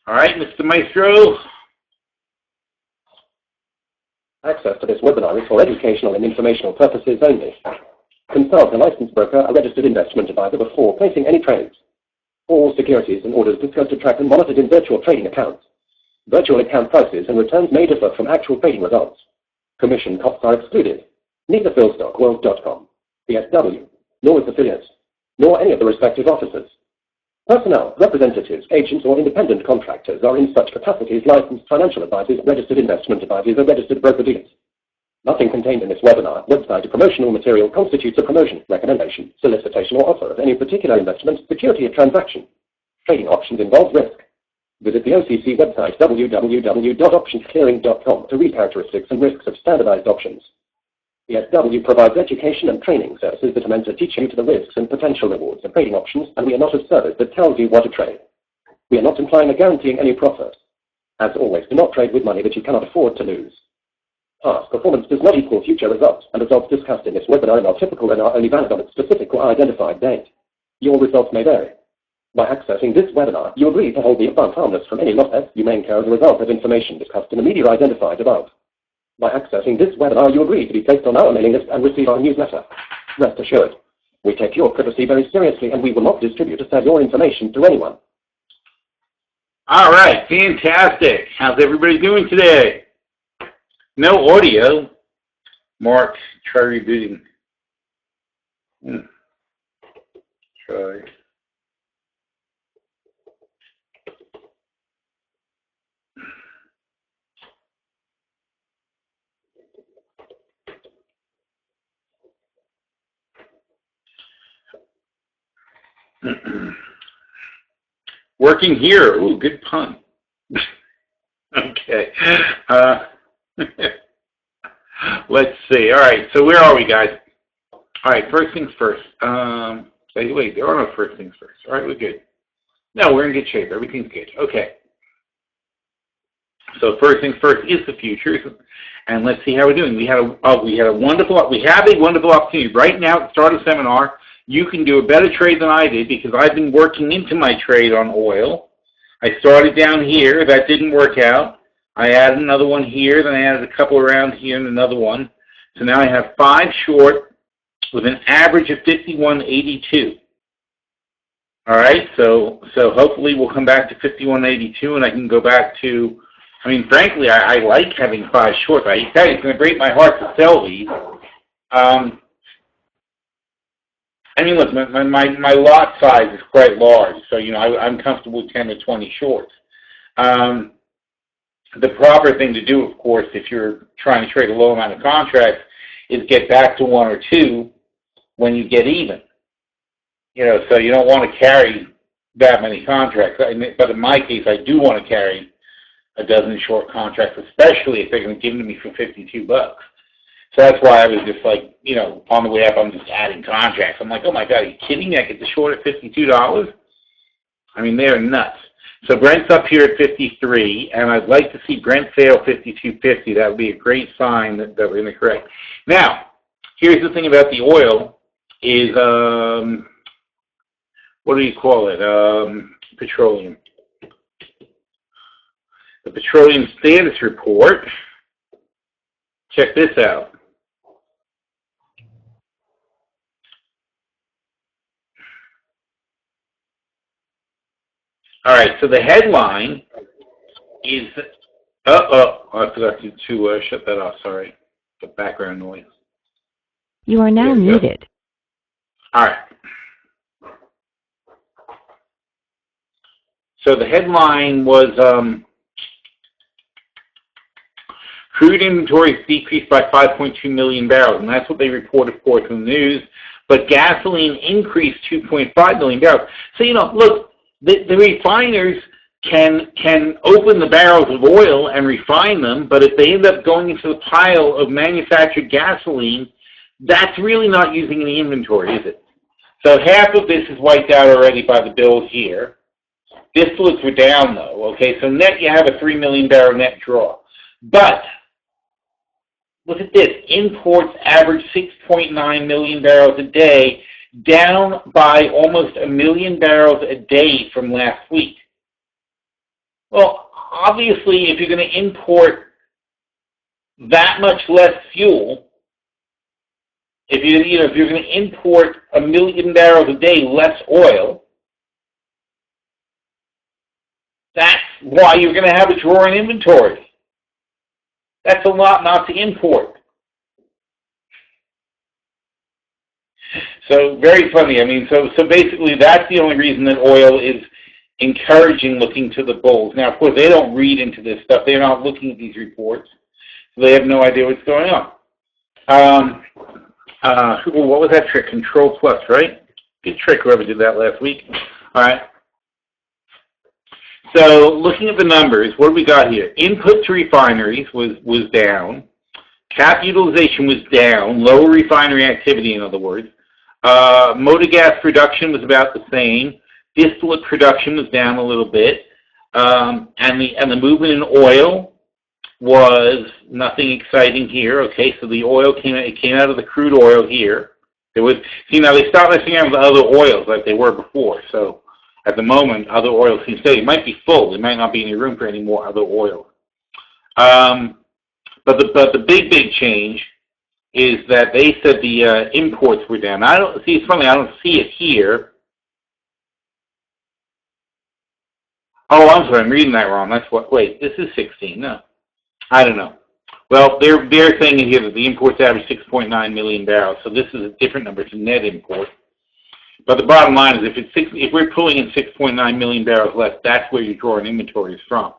All right, Mr. Maestro. Access to this webinar is for educational and informational purposes only. Consult a licensed broker, a registered investment advisor before placing any trades. All securities and orders discussed, tracked, and monitored in virtual trading accounts. Virtual account prices and returns may differ from actual trading results. Commission costs are excluded. Neither philstockworld.com, PSW, nor its affiliates, nor any of the respective officers. Personnel, representatives, agents, or independent contractors are in such capacities licensed financial advisors, registered investment advisors, or registered broker-dealers. Nothing contained in this webinar, website, or promotional material constitutes a promotion, recommendation, solicitation, or offer of any particular investment, security, or transaction. Trading options involve risk. Visit the OCC website www.optionsclearing.com to read characteristics and risks of standardized options. PSW provides education and training services that are meant to teach you to the risks and potential rewards of trading options, and we are not a service that tells you what to trade. We are not implying or guaranteeing any profit. As always, do not trade with money that you cannot afford to lose. Past performance does not equal future results, and results discussed in this webinar are typical and are only valid on its specific or identified date. Your results may vary. By accessing this webinar, you agree to hold the above harmless from any losses you may incur as a result of information discussed in the media identified above. By accessing this webinar, you agree to be placed on our mailing list and receive our newsletter. Rest assured, we take your privacy very seriously, and we will not distribute or sell your information to anyone. All right, fantastic. How's everybody doing today? No audio. Mark, try rebooting. Try. Working here. Ooh, good pun. Okay. Let's see. All right. So where are we, guys? All right. First things first. Wait, there are no first things first. All right, we're good. No, we're in good shape. Everything's good. Okay. So first things first is the futures, and let's see how we're doing. We have a wonderful opportunity right now at the start of the seminar. You can do a better trade than I did because I've been working into my trade on oil. I started down here. That didn't work out. I added another one here. Then I added a couple around here and another one. So now I have 5 short with an average of 51.82. All right. So hopefully we'll come back to 51.82 and I can go back to, I mean, frankly, I like having 5 shorts. I tell you, it's going to break my heart to sell these. I mean, look, my lot size is quite large, so, you know, I'm comfortable with 10 to 20 shorts. The proper thing to do, of course, if you're trying to trade a low amount of contracts, is get back to 1 or 2 when you get even. You know, so you don't want to carry that many contracts. But in my case, I do want to carry a dozen short contracts, especially if they're going to give them to me for $52. So that's why I was just like, you know, on the way up, I'm just adding contracts. I'm like, oh my God, are you kidding me? I get the short at $52? I mean, they're nuts. So Brent's up here at 53, and I'd like to see Brent fail 52.50. That would be a great sign that we're going to correct. Now, here's the thing about the oil is, what do you call it? Petroleum. The Petroleum Status Report. Check this out. All right, so the headline is, I forgot to shut that off, sorry, the background noise. You are now muted. All right. So the headline was, crude inventories decreased by 5.2 million barrels, and that's what they report, of course, in the news, but gasoline increased 2.5 million barrels. So, you know, look, the refiners can open the barrels of oil and refine them, but if they end up going into the pile of manufactured gasoline, that's really not using any inventory, is it? So half of this is wiped out already by the bills here. Distillates were down, though, okay? So net, you have a 3 million barrel net draw. But look at this. Imports average 6.9 million barrels a day. down by almost 1 million barrels a day from last week. Well, obviously, if you're going to import that much less fuel, if you're going to import 1 million barrels a day less oil, that's why you're going to have a drawer in inventory. That's a lot not to import. So very funny. I mean, so basically that's the only reason that oil is encouraging looking to the bulls. Now, of course, they don't read into this stuff. They're not looking at these reports. So they have no idea what's going on. What was that trick? Control plus, right? Good trick, whoever did that last week. All right. So looking at the numbers, what do we got here? Input to refineries was down. Cap utilization was down. Lower refinery activity, in other words. Motor gas production was about the same. Distillate production was down a little bit. And the movement in oil was nothing exciting here. Okay, so the oil came out of the crude oil here. Now they stopped messing around with other oils like they were before. So at the moment, other oils seem steady. It might be full. There might not be any room for any more other oils. But the big change is that they said the imports were down. It's funny, I don't see it here. Oh, I'm sorry, I'm reading that wrong. Wait, this is 16. No, I don't know. Well, they're saying in here that the imports average 6.9 million barrels. So this is a different number. It's a net import. But the bottom line is, if we're pulling in 6.9 million barrels less, that's where your drawing inventory is from.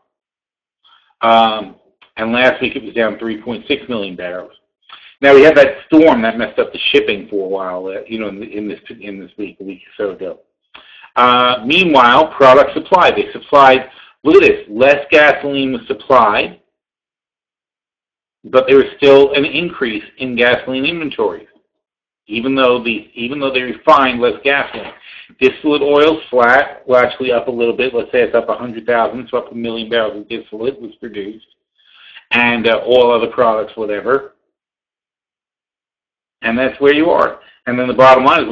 And last week it was down 3.6 million barrels. Now we had that storm that messed up the shipping for a while. In this week, a week or so ago. Meanwhile, product supply. They supplied. Look at this. Less gasoline was supplied, but there was still an increase in gasoline inventories, even though they refined less gasoline. Distillate oil flat, well, actually up a little bit. Let's say it's up 100,000, so up 1 million barrels of distillate was produced, and all other products, whatever. And that's where you are. And then the bottom line is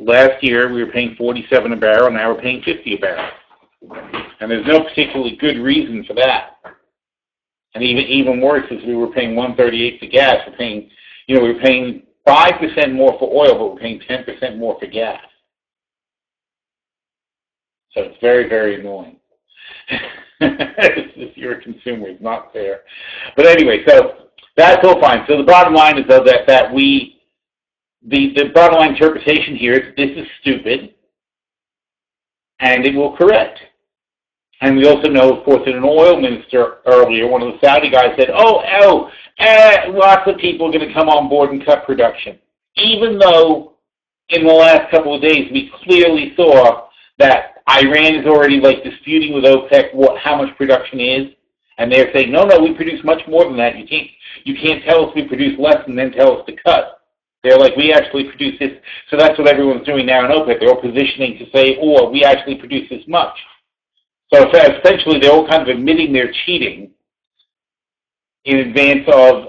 last year we were paying 47 a barrel, now we're paying 50 a barrel. And there's no particularly good reason for that. And even worse is we were paying 138 for gas. We were paying 5% more for oil, but we're paying 10% more for gas. So it's very, very annoying. If you're a consumer, it's not fair. But anyway, so that's all fine. So the bottom line is though that the bottom line interpretation here is this is stupid, and it will correct. And we also know, of course, that an oil minister earlier, one of the Saudi guys said, lots of people are going to come on board and cut production. Even though in the last couple of days we clearly saw that Iran is already disputing with OPEC how much production is, and they're saying, no, we produce much more than that. You can't tell us we produce less and then tell us to cut. They're like, we actually produce this. So that's what everyone's doing now in OPEC. They're all positioning to say, we actually produce this much. So essentially, they're all kind of admitting they're cheating in advance of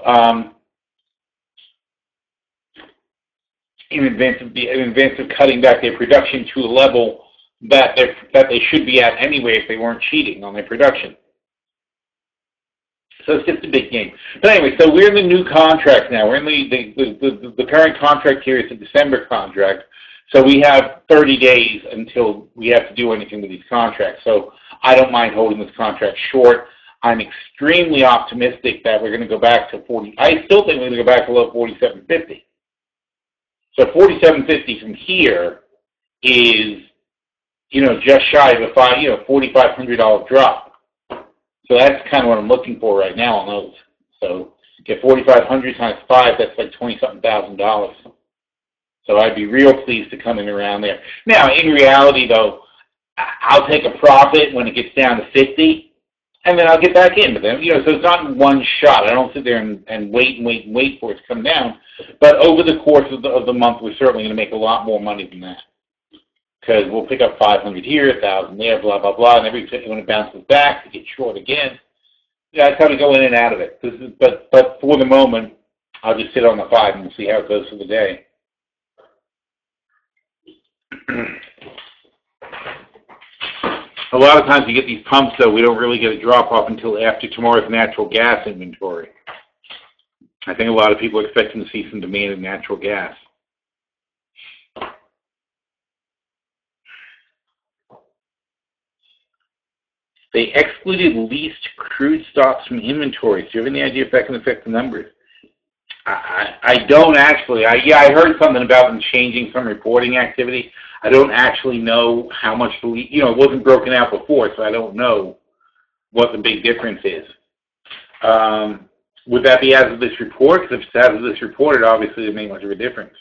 cutting back their production to a level that they should be at anyway if they weren't cheating on their production. So it's just a big game. But anyway, so we're in the new contract now. We're in the current contract here is a December contract. So we have 30 days until we have to do anything with these contracts. So I don't mind holding this contract short. I'm extremely optimistic that we're going to go back to 40. I still think we're going to go back to below 47.50. So 47.50 from here is, just shy of a $4,500 drop. So that's kind of what I'm looking for right now on those. So get 4,500 times 5, that's like $20-something thousand. So I'd be real pleased to come in around there. Now, in reality, though, I'll take a profit when it gets down to 50, and then I'll get back into them. So it's not in one shot. I don't sit there and wait for it to come down. But over the course of the month, we're certainly going to make a lot more money than that. Because we'll pick up 500 here, 1,000 there, blah, blah, blah, and when it bounces back, it gets short again. That's how we go in and out of it. But for the moment, I'll just sit on the 5 and we'll see how it goes for the day. A lot of times you get these pumps, though, we don't really get a drop-off until after tomorrow's natural gas inventory. I think a lot of people are expecting to see some demand in natural gas. They excluded leased crude stocks from inventory. Do you have any idea if that can affect the numbers? I don't actually. I heard something about them changing some reporting activity. I don't actually know how much it wasn't broken out before, so I don't know what the big difference is. Would that be as of this report? Because if it's as of this report, it obviously doesn't make much of a difference.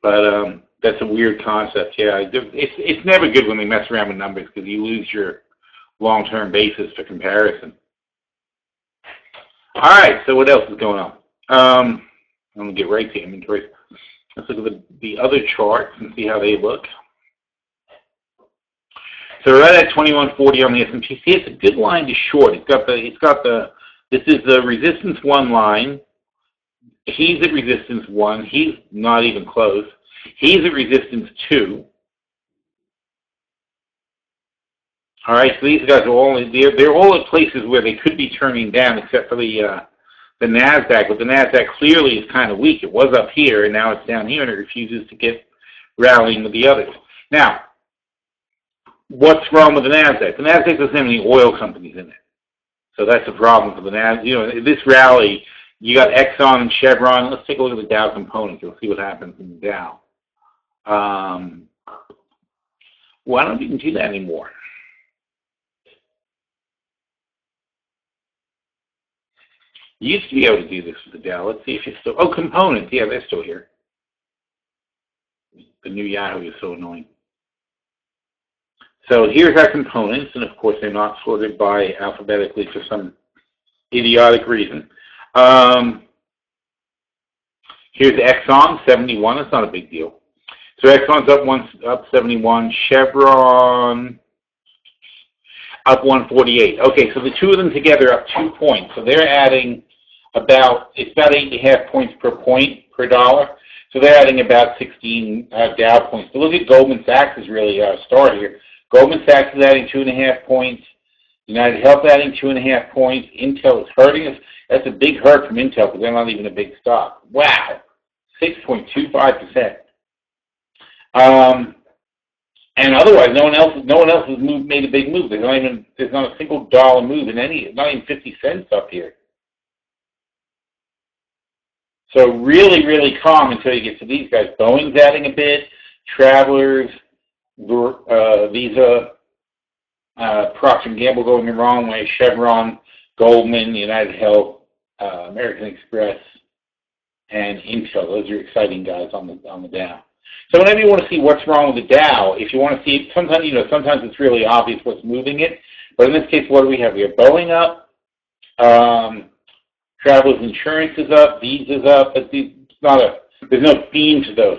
But that's a weird concept. Yeah, it's never good when they mess around with numbers because you lose your long-term basis for comparison. All right, so what else is going on? I'm going to get right to inventory. Let's look at the other charts and see how they look. So we're right at 2140 on the S&P. See, it's a good line to short. This is the resistance 1 line. He's at resistance 1. He's not even close. He's at resistance 2. All right, so these guys are they're all at places where they could be turning down, except for the NASDAQ. But the NASDAQ clearly is kind of weak. It was up here, and now it's down here, and it refuses to get rallying with the others. Now, what's wrong with the NASDAQ? The NASDAQ doesn't have any oil companies in it. So that's a problem for the NASDAQ. This rally, you got Exxon and Chevron. Let's take a look at the Dow components. You'll see what happens in the Dow. Well, I don't even do that anymore. You used to be able to do this with the Dow. Let's see if you're still... Oh, components. Yeah, they're still here. The new Yahoo is so annoying. So here's our components, and of course they're not sorted by alphabetically for some idiotic reason. Here's Exxon, 71. That's not a big deal. So Exxon's up 71. Chevron up 148. Okay, so the two of them together up 2 points. So they're adding about 8.5 points per dollar. So they're adding about 16 Dow points. But look at Goldman Sachs is really our star here. Goldman Sachs is adding 2.5 points. United Health adding 2.5 points. Intel is hurting us. That's a big hurt from Intel because they're not even a big stock. Wow, 6.25%. And otherwise, no one else has made a big move. There's not a single dollar move in any, not even 50 cents up here. So really, really calm until you get to these guys. Boeing's adding a bit. Travelers, Visa, Procter & Gamble going the wrong way. Chevron, Goldman, United Health, American Express, and Intel. Those are exciting guys on the Dow. So whenever you want to see what's wrong with the Dow, if you want to see, sometimes it's really obvious what's moving it. But in this case, what do we have? We have Boeing up, Travelers Insurance is up, Visa's up. There's no theme to those.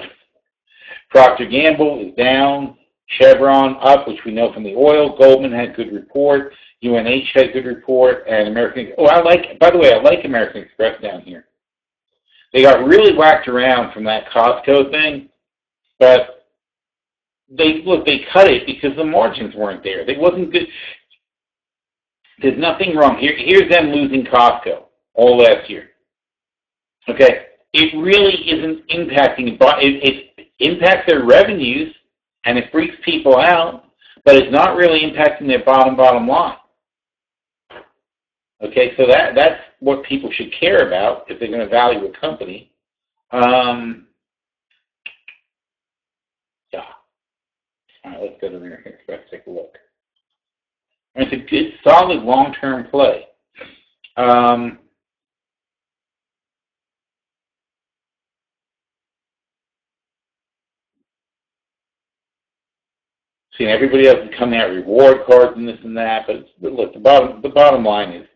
Procter & Gamble is down, Chevron up, which we know from the oil. Goldman had good report, UNH had good report, and American. Oh, by the way, I like American Express down here. They got really whacked around from that Costco thing. But they cut it because the margins weren't there. They wasn't good. There's nothing wrong here. Here's them losing Costco all last year. Okay, it really isn't impacting. It impacts their revenues and it freaks people out, but it's not really impacting their bottom line. Okay, so that's what people should care about if they're going to value a company. All right, let's go to American Express, take a look. And it's a good, solid, long-term play. See, everybody else is coming out reward cards and this and that, but look, the bottom line is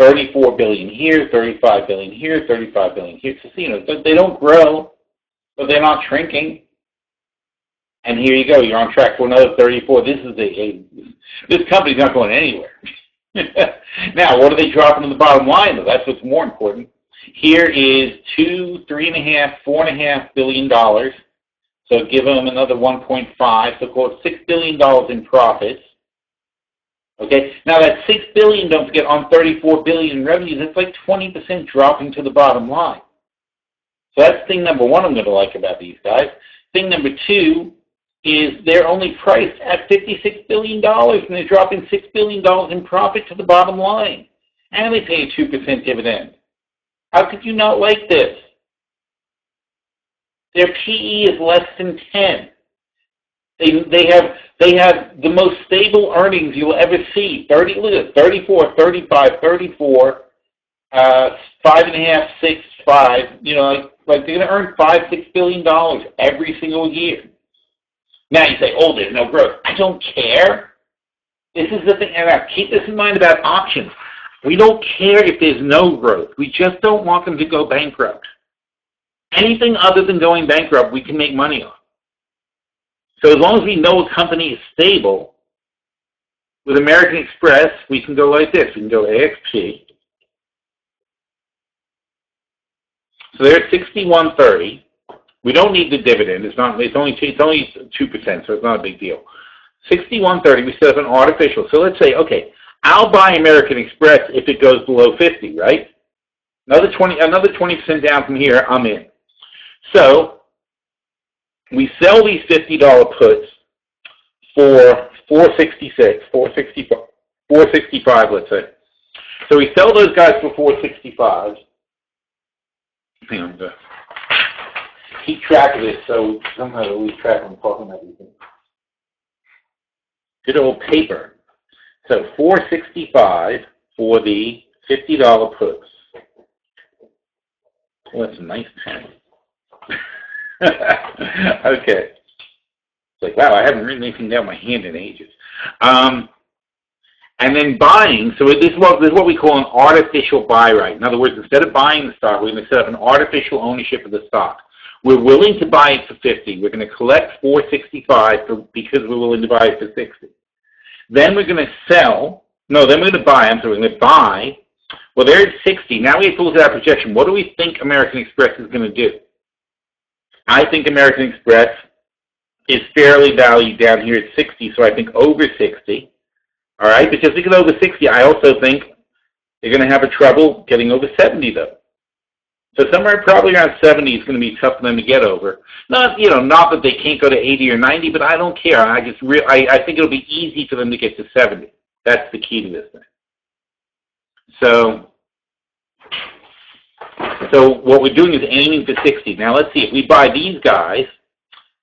$34 billion here, $35 billion here, $35 billion here. So, they don't grow, but they're not shrinking. And here you go. You're on track for another 34. This company's not going anywhere. Now, what are they dropping to the bottom line, though? That's what's more important. Here is $2, $3.5, $4.5 billion So give them another 1.5, so call it $6 billion in profits. Okay, now that $6 billion, don't forget, on $34 billion in revenues, that's like 20% dropping to the bottom line. So that's thing number one I'm going to like about these guys. Thing number two is they're only priced at $56 billion, and they're dropping $6 billion in profit to the bottom line. And they pay a 2% dividend. How could you not like this? Their PE is less than 10. They have the most stable earnings you'll ever see. 34, 35, 34, 5.5, 6, 5. You know, like they're going to earn $5-6 billion every single year. Now you say, oh, there's no growth. I don't care. This is the thing. And keep this in mind about options. We don't care if there's no growth. We just don't want them to go bankrupt. Anything other than going bankrupt, we can make money on. So as long as we know a company is stable, with American Express, we can go like this. We can go AXP. So they're at 61.30. We don't need the dividend. It's only 2%, so it's not a big deal. 61.30. We set up an artificial. So let's say, okay, I'll buy American Express if it goes below 50, right? Another 20% down from here. I'm in. So we sell these $50 puts for $466, $465, let's say. So we sell those guys for $465. Hang on, keep track of this so somehow I lose track when I'm talking about these things. Good old paper. So $465 for the $50 puts. Oh, that's a nice pen. Okay. It's like, wow, I haven't written anything down my hand in ages. And then buying, so this is what we call an artificial buy right. In other words, instead of buying the stock, we're going to set up an artificial ownership of the stock. We're willing to buy it for 50. We're going to collect $465 because we're willing to buy it for 60. Then we're going to we're going to buy, we're going to buy. Well, they're at 60. Now we have to look at our projection. What do we think American Express is going to do? I think American Express is fairly valued down here at 60, so I think over 60. All right, but just to get over 60, I also think they're going to have a trouble getting over 70, though. So somewhere probably around 70 is going to be tough for them to get over. Not that they can't go to 80 or 90, but I don't care. I think it'll be easy for them to get to 70. That's the key to this thing. So what we're doing is aiming for 60. Now let's see, if we buy these guys,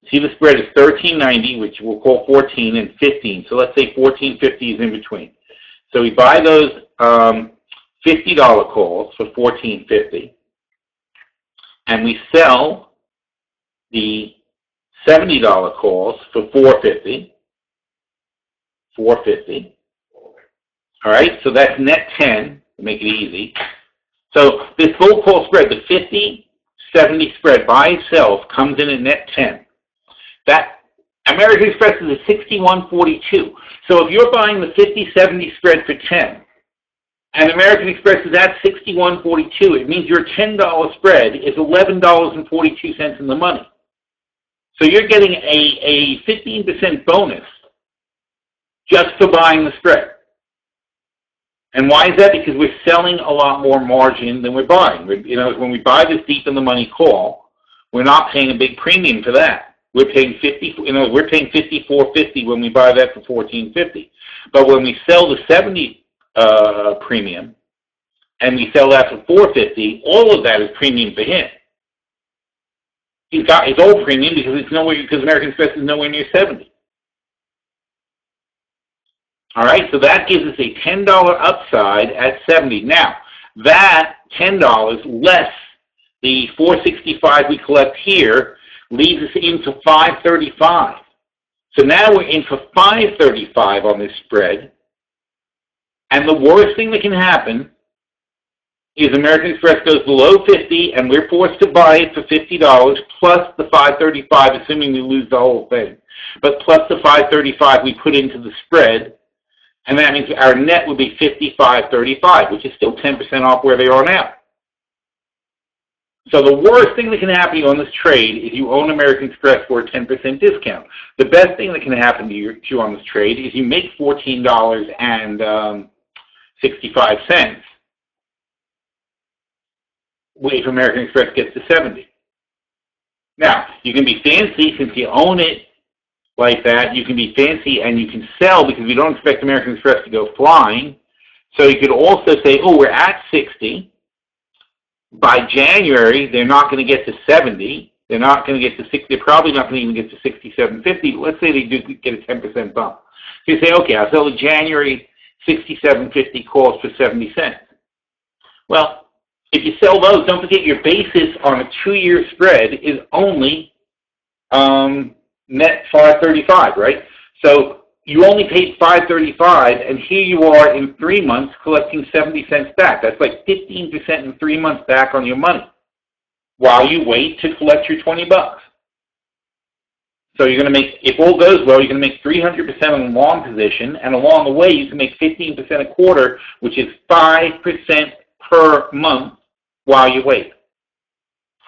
see the spread is 13.90, which we'll call 14, and 15. So let's say 14.50 is in between. So we buy those $50 calls for 14.50, and we sell the $70 calls for 4.50. 4.50. All right, so that's net 10 to make it easy. So this full call spread, the 50-70 spread by itself comes in at net 10. That American Express is a 61.42. So if you're buying the 50-70 spread for 10, and American Express is at 61.42, it means your $10 spread is $11.42 in the money. So you're getting a 15% bonus just for buying the spread. And why is that? Because we're selling a lot more margin than we're buying. When we buy this deep in the money call, we're not paying a big premium for that. We're paying $54.50 when we buy that for $14.50. But when we sell the 70 premium and we sell that for $4.50, all of that is premium for him. He's got his old premium because American Express is nowhere near 70. All right, so that gives us a $10 upside at 70. Now, that $10 less the $465 we collect here leads us into $535. So now we're in for $535 on this spread. And the worst thing that can happen is American Express goes below 50 and we're forced to buy it for $50 plus the $535, assuming we lose the whole thing. But plus the $535 we put into the spread. And that means our net would be $55.35, which is still 10% off where they are now. So the worst thing that can happen to you on this trade is you own American Express for a 10% discount. The best thing that can happen to you on this trade is you make $14.65 if American Express gets to 70. Now, you can be fancy since you own it like that. You can be fancy and you can sell because we don't expect American Express to go flying. So you could also say, oh, we're at 60. By January, they're not going to get to 70. They're not going to get to 60. They're probably not going to even get to 67.50. Let's say they do get a 10% bump. So you say, okay, I'll sell the January 67.50 calls for 70 cents. Well, if you sell those, don't forget your basis on a 2-year spread is only net 535, right? So you only paid 535, and here you are in 3 months collecting 70 cents back. That's like 15% in 3 months back on your money, while you wait to collect your $20. So you're going to make, if all goes well, you're going to make 300% on the long position, and along the way you can make 15% a quarter, which is 5% per month while you wait.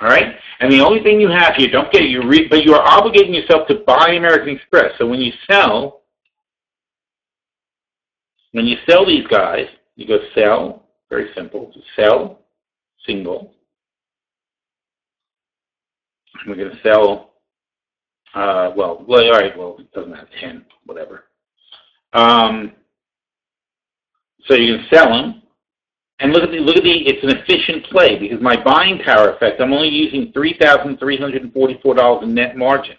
All right? And the only thing you have here, don't get it, but you are obligating yourself to buy American Express. So when you sell these guys, you go sell, very simple, sell, single. We're going to sell, all right, it doesn't have 10, whatever. So you can sell them, and look at it's an efficient play because my buying power effect, I'm only using $3,344 in net margin.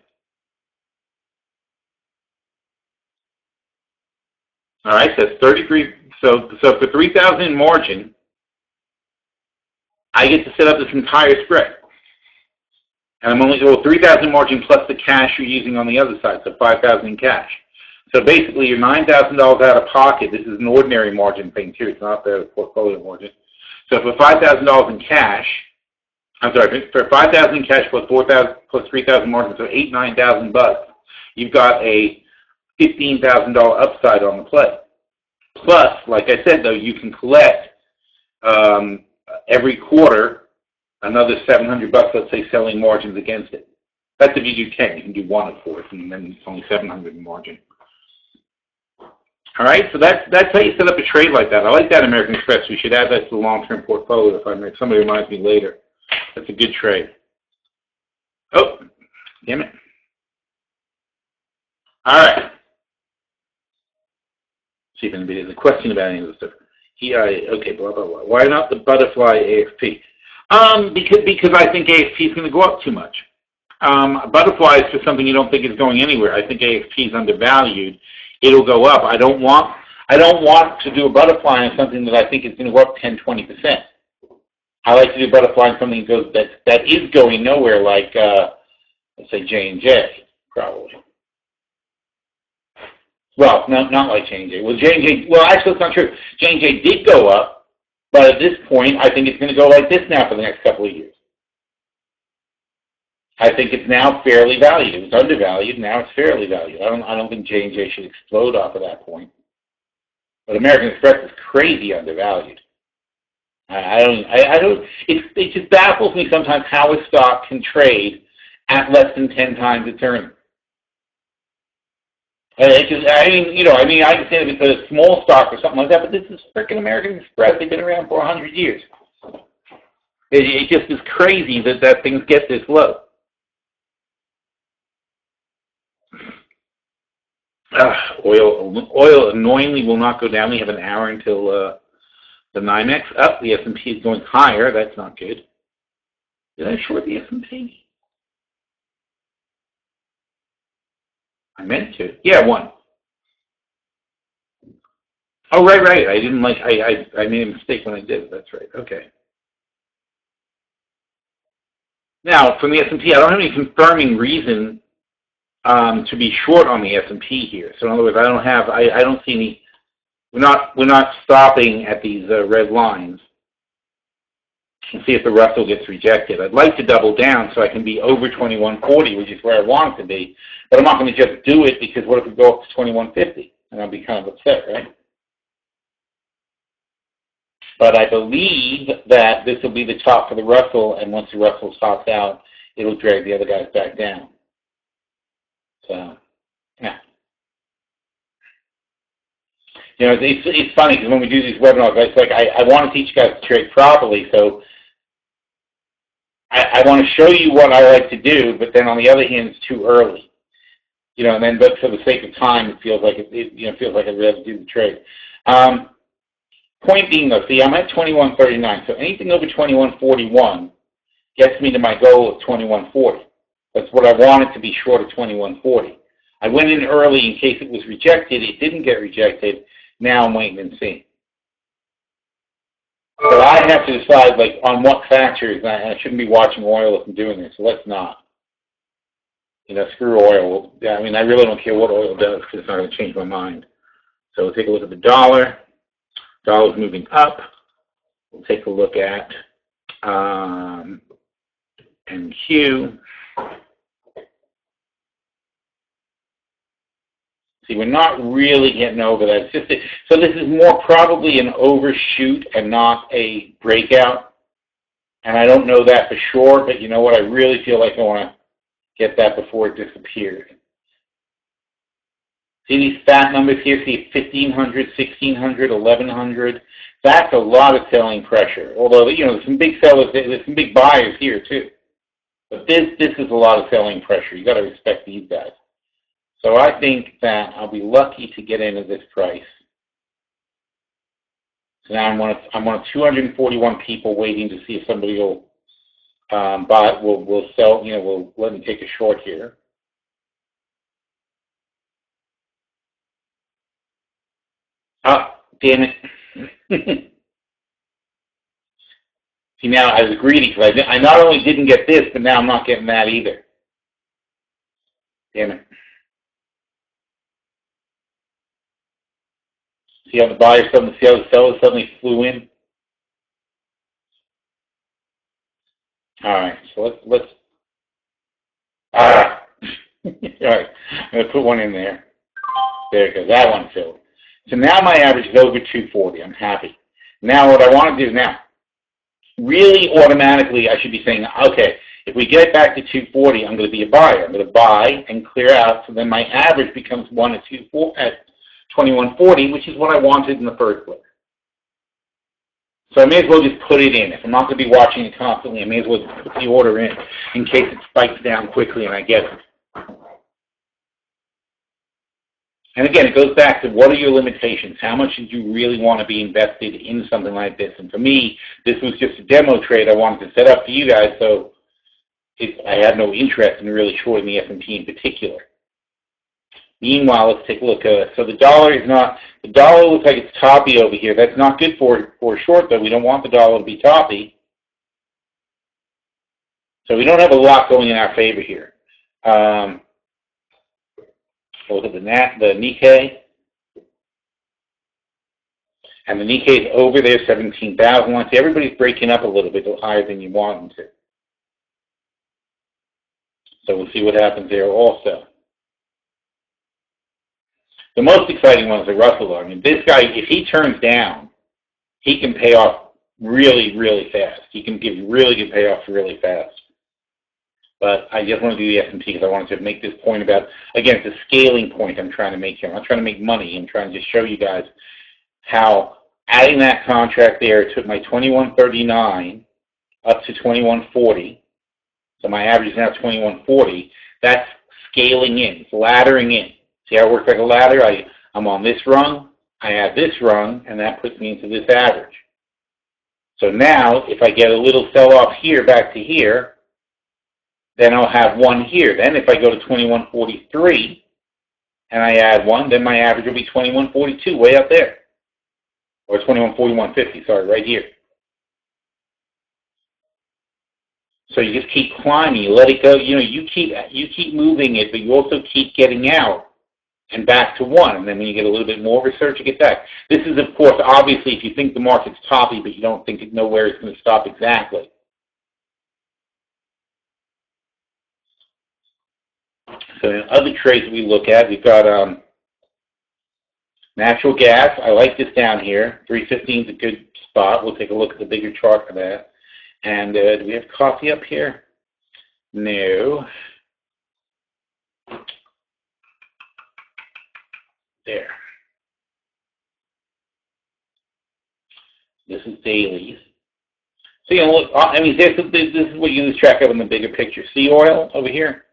All right, so that's 33. So for $3,000 in margin, I get to set up this entire spread. And I'm only $3,000 margin plus the cash you're using on the other side, so $5,000 in cash. So basically, you're $9,000 out of pocket. This is an ordinary margin thing too. It's not the portfolio margin. So for $5,000 in cash, for $5,000 in cash plus $3,000 margin, so $9,000, you've got a $15,000 upside on the play. Plus, like I said, though, you can collect every quarter another $700, let's say, selling margins against it. That's if you do 10. You can do 1 of 4, and then it's only $700 in margin. All right, so that's how you set up a trade like that. I like that, American Express. We should add that to the long-term portfolio if somebody reminds me later. That's a good trade. Oh, damn it. All right. See if anybody has a question about any of this stuff. Okay, blah, blah, blah. Why not the butterfly AFP? Because I think AFP is going to go up too much. Butterfly is for something you don't think is going anywhere. I think AFP is undervalued. It'll go up. I don't want to do a butterfly on something that I think is going to go up 10, 20%. I like to do butterfly on something that is going nowhere, like let's say J&J, probably. Well, not like J&J. Well, actually, it's not true. J&J did go up, but at this point, I think it's going to go like this now for the next couple of years. I think it's now fairly valued. It was undervalued. Now it's fairly valued. I don't think J&J should explode off of that point. But American Express is crazy undervalued. It just baffles me sometimes how a stock can trade at less than 10 times its earnings. I understand if it's a small stock or something like that, but this is freaking American Express. They've been around for 100 years. It just is crazy that things get this low. Oil annoyingly will not go down. We have an hour until the NYMEX up. The S&P is going higher. That's not good. Did I short the S&P? I meant to. Yeah, 1. Oh, right. I didn't I made a mistake when I did it. That's right. Okay. Now, from the S&P, I don't have any confirming reason to be short on the S&P here. So in other words, I don't see any. We're not stopping at these red lines and see if the Russell gets rejected. I'd like to double down so I can be over 2140, which is where I want it to be. But I'm not going to just do it because what if we go up to 2150? And I'll be kind of upset, right? But I believe that this will be the top for the Russell, and once the Russell tops out, it'll drag the other guys back down. So, yeah. You know, it's funny because when we do these webinars, it's like I want to teach you guys to trade properly, so I want to show you what I like to do, but then on the other hand, it's too early. You know, and then but for the sake of time, it feels like feels like I'd rather do the trade. Point being though, see, I'm at 21.39, so anything over 21.41 gets me to my goal of 21.40. That's what I wanted to be short of 21.40. I went in early in case it was rejected. It didn't get rejected. Now I'm waiting and seeing. So I have to decide, like, on what factors. I shouldn't be watching oil if I'm doing this, so let's not. You know, screw oil. I mean, I really don't care what oil does because it's not going to change my mind. So we'll take a look at the dollar. Dollar's moving up. We'll take a look at NQ. See, we're not really getting over that. It's just so this is more probably an overshoot and not a breakout. And I don't know that for sure, but you know what? I really feel like I want to get that before it disappeared. See these fat numbers here? See 1,500, 1,600, 1,100. That's a lot of selling pressure. Although, you know, there's some big sellers, there's some big buyers here too. But this is a lot of selling pressure. You got to respect these guys. So I think that I'll be lucky to get into this price. So now I'm one of 241 people waiting to see if somebody will buy, will sell, you know, will let me take a short here. Ah, damn it. See, now I was greedy because I not only didn't get this, but now I'm not getting that either. Damn it. See how the buyer suddenly, see how the seller suddenly flew in? All right, so let's all right, I'm going to put one in there. There it goes, that one filled. So now my average is over 240. I'm happy. Now what I want to do now, really automatically I should be saying, okay, if we get back to 240, I'm going to be a buyer. I'm going to buy and clear out, so then my average becomes 1 at 21.40, which is what I wanted in the first place. So I may as well just put it in. If I'm not going to be watching it constantly, I may as well just put the order in case it spikes down quickly and I get it. And again, it goes back to what are your limitations? How much did you really want to be invested in something like this? And for me, this was just a demo trade I wanted to set up for you guys, so I had no interest in really shorting the S&P in particular. Meanwhile, let's take a look. So the dollar looks like it's toppy over here. That's not good for a short, though. We don't want the dollar to be toppy. So we don't have a lot going in our favor here. Look at the Nikkei. And the Nikkei is over there, 17,000. See, everybody's breaking up a little bit higher than you want them to. So we'll see what happens there also. The most exciting one is the Russell. I mean, this guy, if he turns down, he can pay off really, really fast. He can give you really good payoffs really fast. But I just want to do the S&P because I wanted to make this point about, again, it's a scaling point I'm trying to make here. I'm not trying to make money. I'm trying to just show you guys how adding that contract there took my 21.39 up to 21.40. So my average is now 21.40. That's scaling in. It's laddering in. See how it works like a ladder? I'm on this rung, I add this rung, and that puts me into this average. So now, if I get a little sell-off here back to here, then I'll have one here. Then if I go to 21.43 and I add one, then my average will be 21.42, way up there. Or 21.41.50, sorry, right here. So you just keep climbing, you let it go. You know, you keep moving it, but you also keep getting out and back to one. And then when you get a little bit more research, you get back. This is, of course, obviously, if you think the market's toppy, but you don't know where it's going to stop exactly. So in other trades we look at, we've got natural gas. I like this down here. 315 is a good spot. We'll take a look at the bigger chart for that. And do we have coffee up here? No. There. This is dailies. So, look, I mean, this is what you lose track of in the bigger picture. See oil over here?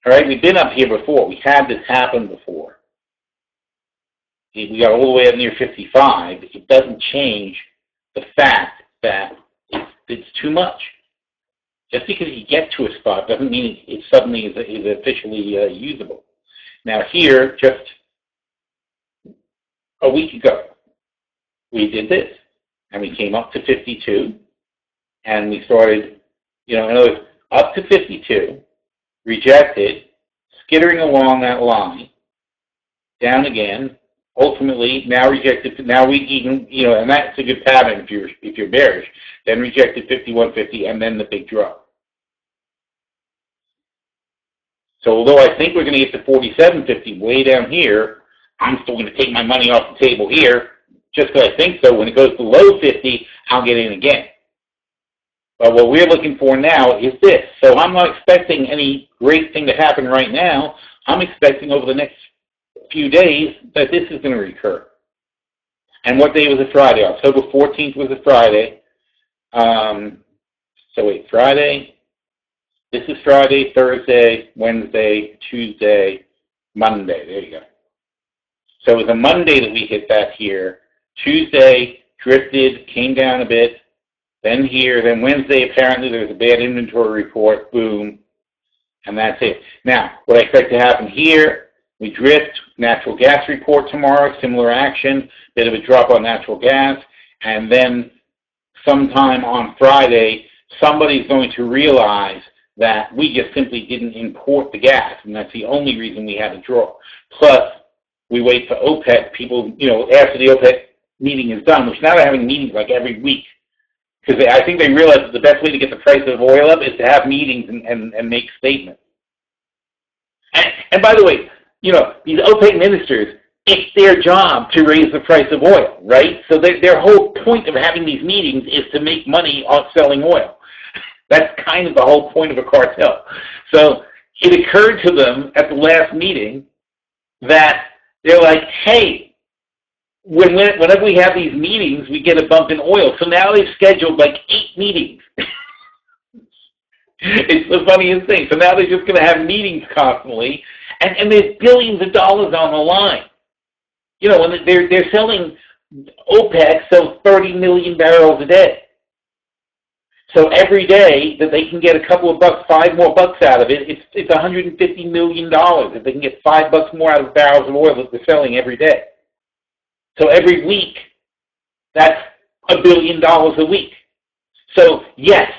All right, we've been up here before. We had this happen before. We got all the way up near 55. It doesn't change the fact that it's too much. Just because you get to a spot doesn't mean it suddenly is officially usable. Now here, just a week ago, we did this, and we came up to 52, and we started, in other words, up to 52, rejected, skittering along that line, down again, ultimately now rejected. Now we even, and that's a good pattern if you're bearish. Then rejected 51.50, and then the big drop. So although I think we're going to get to 47.50 way down here, I'm still going to take my money off the table here, just because I think so. When it goes below 50, I'll get in again. But what we're looking for now is this. So I'm not expecting any great thing to happen right now. I'm expecting over the next few days that this is going to recur. And what day was it? Friday. October 14th was a Friday. Friday. This is Friday, Thursday, Wednesday, Tuesday, Monday. There you go. So it was a Monday that we hit that here. Tuesday, drifted, came down a bit. Then here, then Wednesday, apparently there was a bad inventory report, boom, and that's it. Now, what I expect to happen here, we drift, natural gas report tomorrow, similar action, bit of a drop on natural gas, and then sometime on Friday, somebody's going to realize that we just simply didn't import the gas, and that's the only reason we had a draw. Plus, we wait for OPEC, people, after the OPEC meeting is done, which now they're having meetings like every week, because I think they realize that the best way to get the price of oil up is to have meetings and make statements. And by the way, these OPEC ministers, it's their job to raise the price of oil, right? So their whole point of having these meetings is to make money on selling oil. That's kind of the whole point of a cartel. So it occurred to them at the last meeting that they're like, hey, whenever we have these meetings, we get a bump in oil. So now they've scheduled like 8 meetings. It's the funniest thing. So now they're just going to have meetings constantly, and there's billions of dollars on the line. When they're selling, OPEC sells 30 million barrels a day. So every day that they can get a couple of bucks, $5 more out of it, it's $150 million. If they can get $5 more out of barrels of oil that they're selling every day. So every week, that's $1 billion a week. So yes,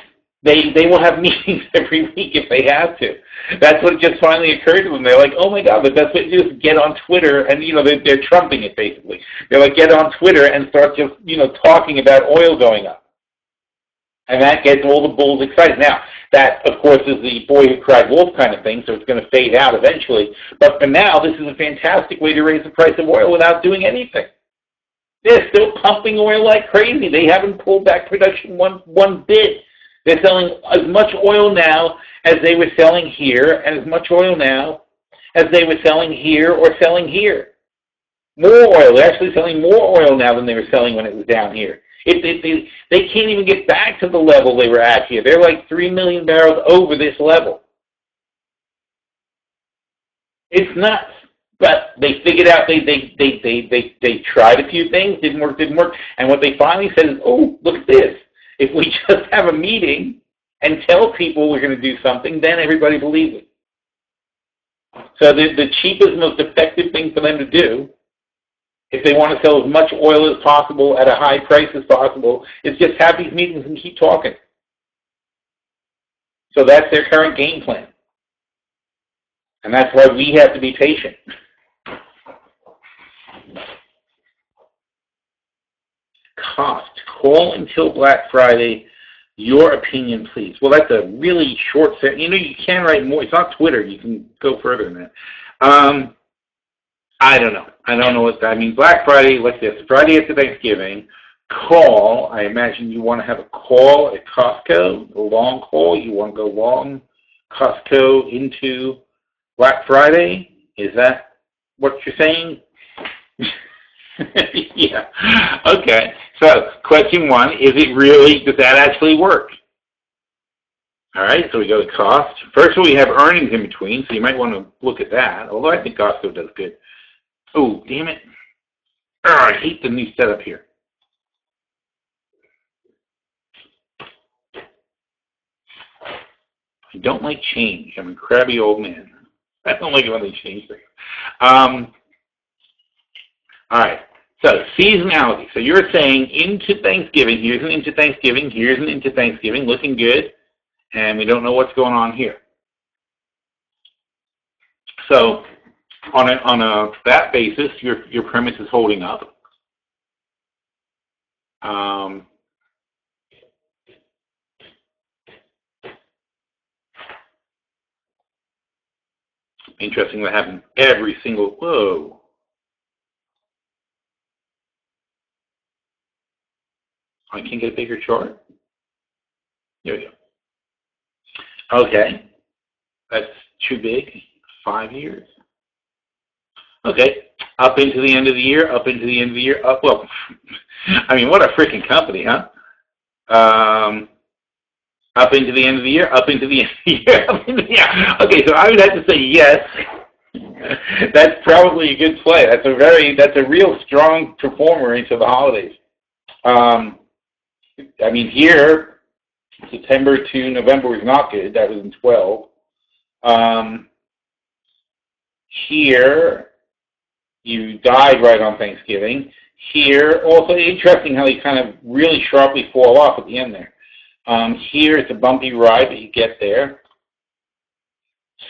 they will have meetings every week if they have to. That's what just finally occurred to them. They're like, oh my God, the best way to do is get on Twitter, and they're trumping it basically. They're like, get on Twitter and start just talking about oil going up. And that gets all the bulls excited. Now, that, of course, is the boy who cried wolf kind of thing, so it's going to fade out eventually. But for now, this is a fantastic way to raise the price of oil without doing anything. They're still pumping oil like crazy. They haven't pulled back production one bit. They're selling as much oil now as they were selling here, and as much oil now as they were selling here or selling here. More oil. They're actually selling more oil now than they were selling when it was down here. They can't even get back to the level they were at here. They're like 3 million barrels over this level. It's nuts. But they figured out they tried a few things, didn't work. And what they finally said is, oh, look at this. If we just have a meeting and tell people we're going to do something, then everybody believes it. So the cheapest, most effective thing for them to do, if they want to sell as much oil as possible at a high price as possible, is just have these meetings and keep talking. So that's their current game plan. And that's why we have to be patient. Cost. Call until Black Friday. Your opinion, please. Well, that's a really short set. You can write more. It's not Twitter. You can go further than that. I don't know. I don't know what that means. Black Friday, like this, Friday after Thanksgiving, call. I imagine you want to have a call at Costco, a long call. You want to go long Costco into Black Friday. Is that what you're saying? Yeah. Okay. So, question one, does that actually work? All right, so we go to cost. First of all, we have earnings in between, so you might want to look at that, although I think Costco does good. Oh, damn it. Oh, I hate the new setup here. I don't like change. I'm a crabby old man. I don't like it when they change things. All right, so seasonality. So you're saying into Thanksgiving, here's an into Thanksgiving, here's an into Thanksgiving, looking good, and we don't know what's going on here. So on that basis, your premise is holding up. Interesting that happened every single, whoa. I can't get a bigger chart. There we go. Okay. That's too big. 5 years. Okay. Up into the end of the year, up into the end of the year, up. Well, I mean, what a freaking company, huh? Up into the end of the year, up into the end of the year, up into the year. Okay, so I would have to say yes. That's probably a good play. That's a real strong performer into the holidays. I mean, here, September to November was not good. That was in 12. Here, you died right on Thanksgiving. Here, also interesting how they kind of really sharply fall off at the end there. Here, it's a bumpy ride, but you get there.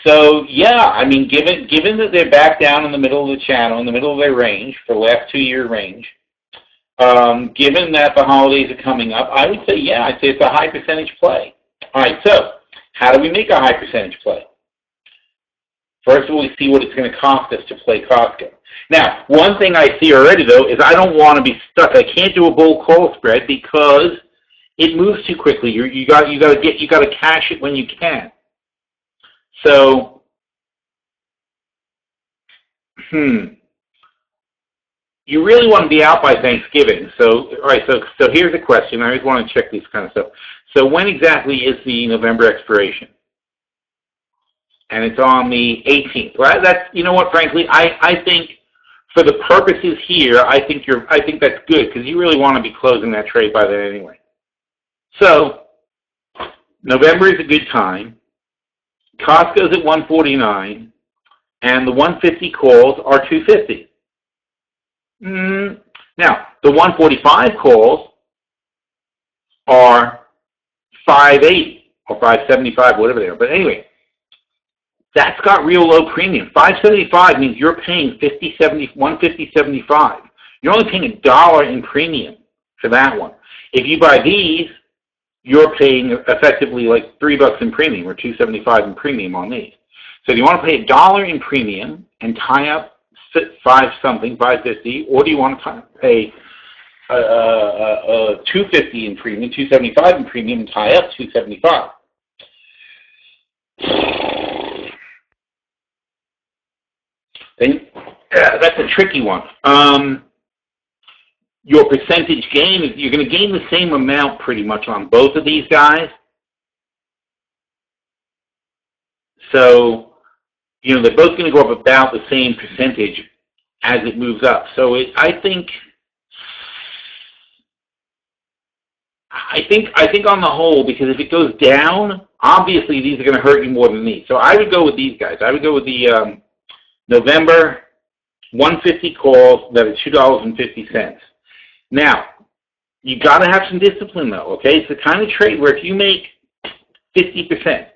So, yeah, I mean, given that they're back down in the middle of the channel, in the middle of their range, for the last 2-year range, given that the holidays are coming up, I would say, yeah, I'd say it's a high percentage play. All right, so how do we make a high percentage play? First of all, we see what it's going to cost us to play Costco. Now, one thing I see already, though, is I don't want to be stuck. I can't do a bull call spread because it moves too quickly. You got to cash it when you can. So, you really want to be out by Thanksgiving. So, all right. So here's a question. I always want to check these kind of stuff. So, when exactly is the November expiration? And it's on the 18th. Right? That's, you know what? Frankly, I think for the purposes here, I think that's good because you really want to be closing that trade by then anyway. So, November is a good time. Costco's at 149, and the 150 calls are 250. Now, the 145 calls are 580 or 575, whatever they are. But anyway, that's got real low premium. 575 means you're paying 150.75. You're only paying $1 in premium for that one. If you buy these, you're paying effectively like $3 in premium or $2.75 in premium on these. So do you want to pay $1 in premium and tie up $5.50, or do you want to pay $2.50 in premium, $2.75 in premium, and tie up $2.75? Then that's a tricky one. Your percentage gain is you're going to gain the same amount pretty much on both of these guys. So, you know, they're both going to go up about the same percentage as it moves up. So I think on the whole, because if it goes down, obviously these are going to hurt you more than these. So I would go with these guys. I would go with the November 150 calls that are $2.50. Now, you got to have some discipline, though. Okay, it's the kind of trade where if you make 50%,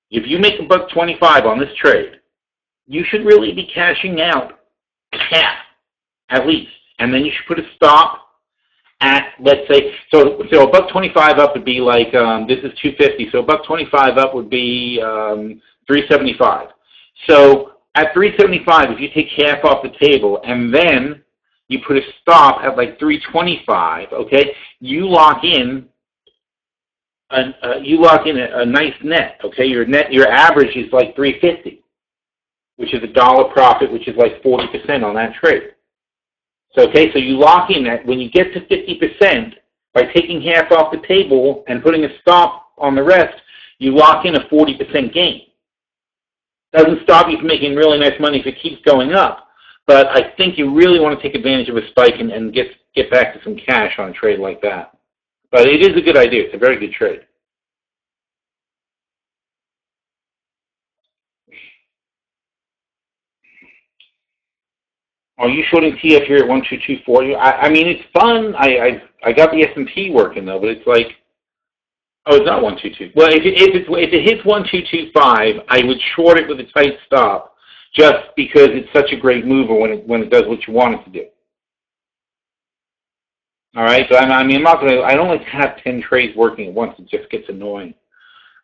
if you make $1.25 on this trade, you should really be cashing out half at least, and then you should put a stop at, let's say, so $1.25 up would be like this is 250, so $1.25 up would be 375. So at 375, if you take half off the table and then you put a stop at like 325, okay, you lock in a nice net, okay? Your average is like 350, which is $1 profit, which is like 40% on that trade. So, okay, so you lock in that when you get to 50%, by taking half off the table and putting a stop on the rest, you lock in a 40% gain. Doesn't stop you from making really nice money if it keeps going up, but I think you really want to take advantage of a spike and get back to some cash on a trade like that. But it is a good idea. It's a very good trade. Are you shorting TF here at 1224? I mean, it's fun. I got the S&P working though, but it's like, oh, it's not 122. Well, if it hits 1225, I would short it with a tight stop, just because it's such a great mover when it does what you want it to do. All right, so I mean, I don't like to have 10 trades working at once. It just gets annoying.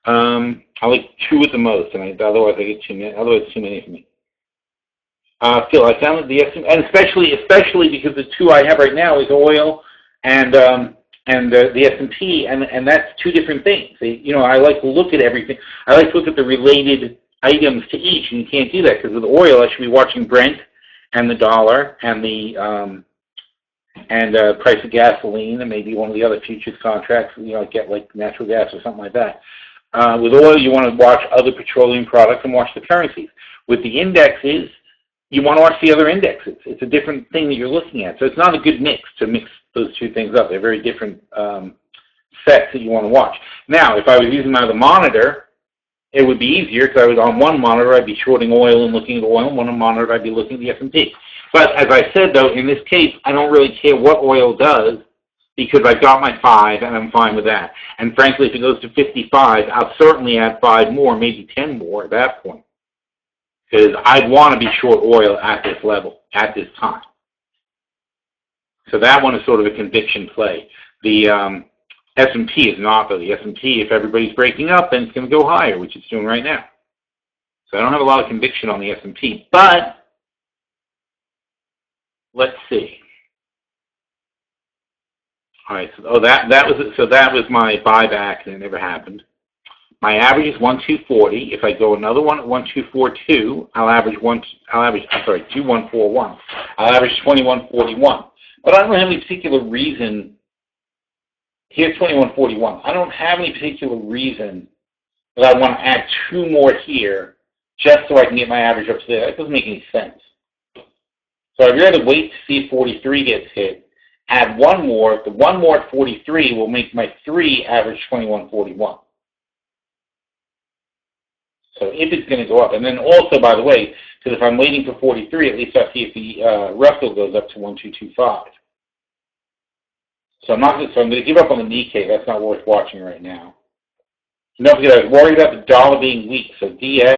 I like 2 at the most, and otherwise I get too many. Otherwise, it's too many for me. Phil, I found that the S&P, and especially because the 2 I have right now is oil and the S&P, and that's 2 different things. I like to look at everything. I like to look at the related items to each, and you can't do that because with oil, I should be watching Brent and the dollar and the price of gasoline and maybe one of the other futures contracts. Get like natural gas or something like that. With oil, you want to watch other petroleum products and watch the currencies. With the indexes, you want to watch the other indexes. It's a different thing that you're looking at. So it's not a good mix to mix those 2 things up. They're very different sets that you want to watch. Now, if I was using my other monitor, it would be easier because I was on one monitor, I'd be shorting oil and looking at oil, and one monitor, I'd be looking at the S&P. But as I said, though, in this case, I don't really care what oil does because I've got my 5 and I'm fine with that. And frankly, if it goes to 55, I'll certainly add 5 more, maybe 10 more at that point. Because I'd want to be short oil at this level, at this time. So that one is sort of a conviction play. The S&P is not, though. The S&P, if everybody's breaking up, then it's going to go higher, which it's doing right now. So I don't have a lot of conviction on the S&P. But let's see. All right. So that was my buyback, and it never happened. My average is 1240. If I go another one at 1242, I'll average 2141. I'll average 2141. But I don't have any particular reason. Here's 2141. I don't have any particular reason that I want to add 2 more here just so I can get my average up to there. That doesn't make any sense. So I'd rather wait to see if 43 gets hit. Add 1 more. The 1 more at 43 will make my 3 average 2141. So if it's going to go up, and then also, by the way, because if I'm waiting for 43, at least I'll see if the Russell goes up to 1225. So I'm going to give up on the Nikkei. That's not worth watching right now. And don't forget, I was worried about the dollar being weak. So DX.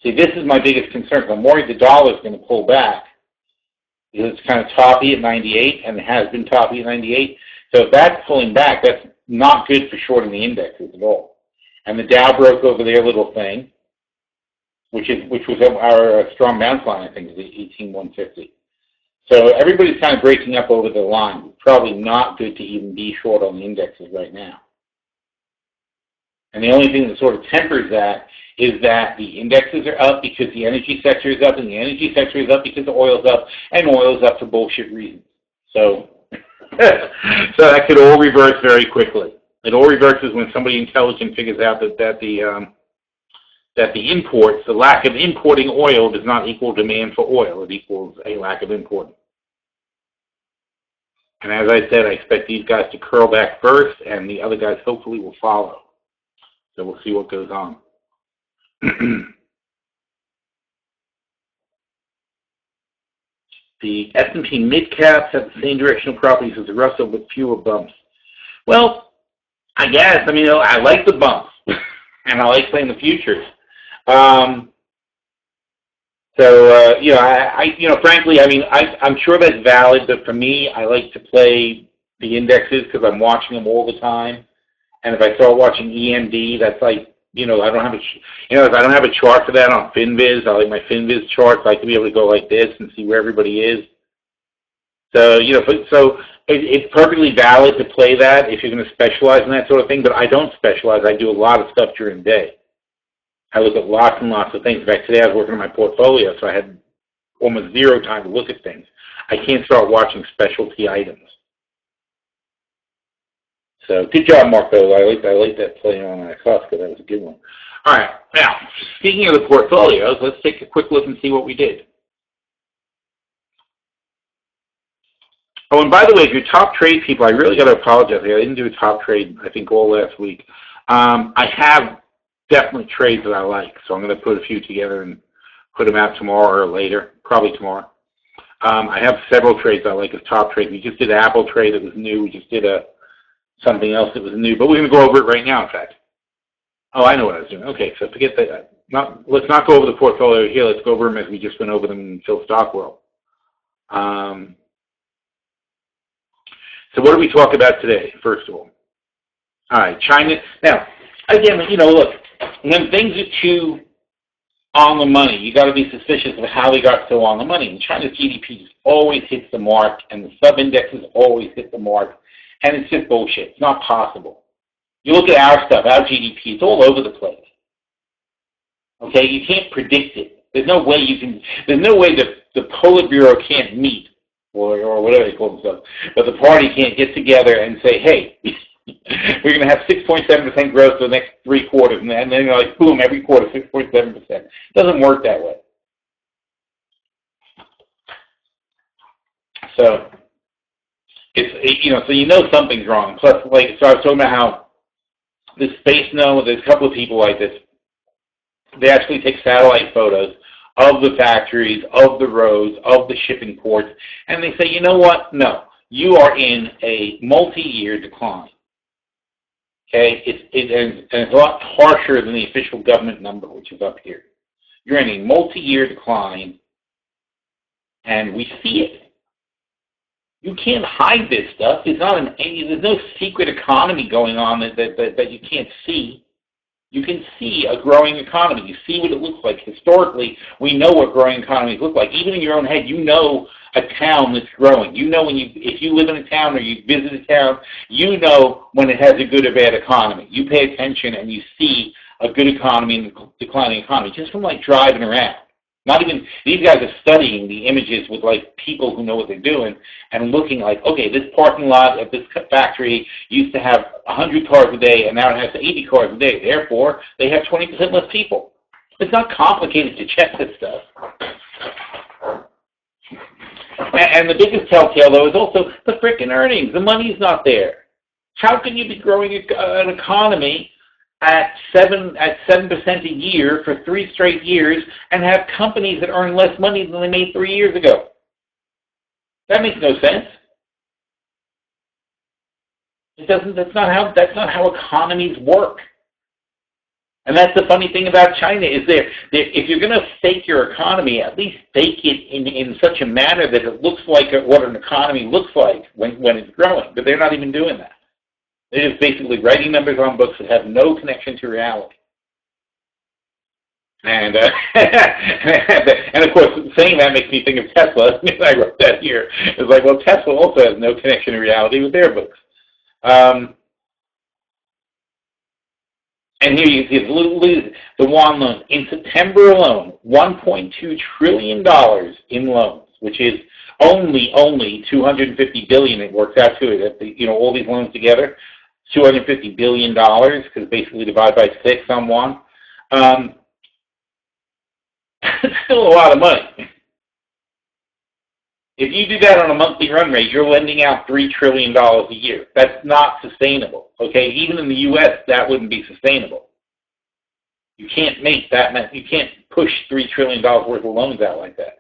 See, this is my biggest concern. I'm worried the dollar is going to pull back because it's kind of toppy at 98, and it has been toppy at 98. So if that's pulling back, that's not good for shorting the indexes at all. And the Dow broke over their little thing, which was our strong bounce line, I think, is the 18150. So everybody's kind of breaking up over the line. It's probably not good to even be short on the indexes right now. And the only thing that sort of tempers that is that the indexes are up because the energy sector is up, and the energy sector is up because the oil's up, and oil's up for bullshit reasons. So, so that could all reverse very quickly. It all reverses when somebody intelligent figures out that the imports, the lack of importing oil does not equal demand for oil. It equals a lack of importing. And as I said, I expect these guys to curl back first, and the other guys hopefully will follow. So we'll see what goes on. The S&P mid-caps have the same directional properties as the Russell with fewer bumps. Well, I guess. I mean, I like the bumps, and I like playing the futures. Frankly, I mean, I'm sure that's valid, but for me, I like to play the indexes because I'm watching them all the time. And if I start watching EMD, that's like I don't have if I don't have a chart for that on FinViz, I like my FinViz charts. I like to be able to go like this and see where everybody is. So, it's perfectly valid to play that if you're going to specialize in that sort of thing, but I don't specialize. I do a lot of stuff during the day. I look at lots and lots of things. In fact, today I was working on my portfolio, so I had almost zero time to look at things. I can't start watching specialty items. So good job, Mark, though. I like that play on Costco. That was a good one. All right. Now, speaking of the portfolios, let's take a quick look and see what we did. Oh, and by the way, if you're top trade people, I really got to apologize. I didn't do a top trade, I think, all last week. I have definitely trades that I like, so I'm going to put a few together and put them out tomorrow or later, probably tomorrow. I have several trades I like as top trade. We just did an Apple trade that was new. We just did something else that was new, but we're going to go over it right now, in fact. Oh, I know what I was doing. Okay, so forget that. Let's not go over the portfolio here. Let's go over them as we just went over them in Phil Stockwell. So what do we talk about today, first of all? All right, China. Now, again, look, when things are too on the money, you got to be suspicious of how they got so on the money. And China's GDP always hits the mark, and the sub-indexes always hit the mark, and it's just bullshit. It's not possible. You look at our stuff, our GDP, it's all over the place. Okay, you can't predict it. There's no way the Politburo can't meet, or whatever they call themselves, but the party can't get together and say, hey, we're going to have 6.7% growth for the next 3 quarters, and then boom, every quarter, 6.7%. It doesn't work that way. So, so something's wrong. Plus, so I was talking about how the space there's a couple of people like this. They actually take satellite photos of the factories, of the roads, of the shipping ports, and they say, you know what? No, you are in a multi-year decline. Okay, and it's a lot harsher than the official government number, which is up here. You're in a multi-year decline, and we see it. You can't hide this stuff. There's no secret economy going on that you can't see. You can see a growing economy. You see what it looks like. Historically, we know what growing economies look like. Even in your own head, you know a town that's growing. You know if you live in a town or you visit a town, you know when it has a good or bad economy. You pay attention and you see a good economy and a declining economy just from driving around. Not even, these guys are studying the images with people who know what they're doing and looking okay, this parking lot at this factory used to have 100 cars a day and now it has 80 cars a day. Therefore, they have 20% less people. It's not complicated to check this stuff. And the biggest telltale, though, is also the frickin' earnings. The money's not there. How can you be growing an economy at 7% a year for 3 straight years and have companies that earn less money than they made 3 years ago? That makes no sense. It doesn't. That's not how economies work. And that's the funny thing about China is if you're going to fake your economy, at least fake it in such a manner that it looks like what an economy looks like when it's growing. But they're not even doing that. They're just basically writing numbers on books that have no connection to reality. And and of course, saying that makes me think of Tesla. I wrote that here. It's well, Tesla also has no connection to reality with their books. And here you see the yuan loan. In September alone, $1.2 trillion in loans, which is only $250 billion. It works out to it. All these loans together, $250 billion, because basically divide by 6 on yuan. It's still a lot of money. If you do that on a monthly run rate, you're lending out $3 trillion a year. That's not sustainable. Okay, even in the U.S., that wouldn't be sustainable. You can't make that much. You can't push $3 trillion worth of loans out like that.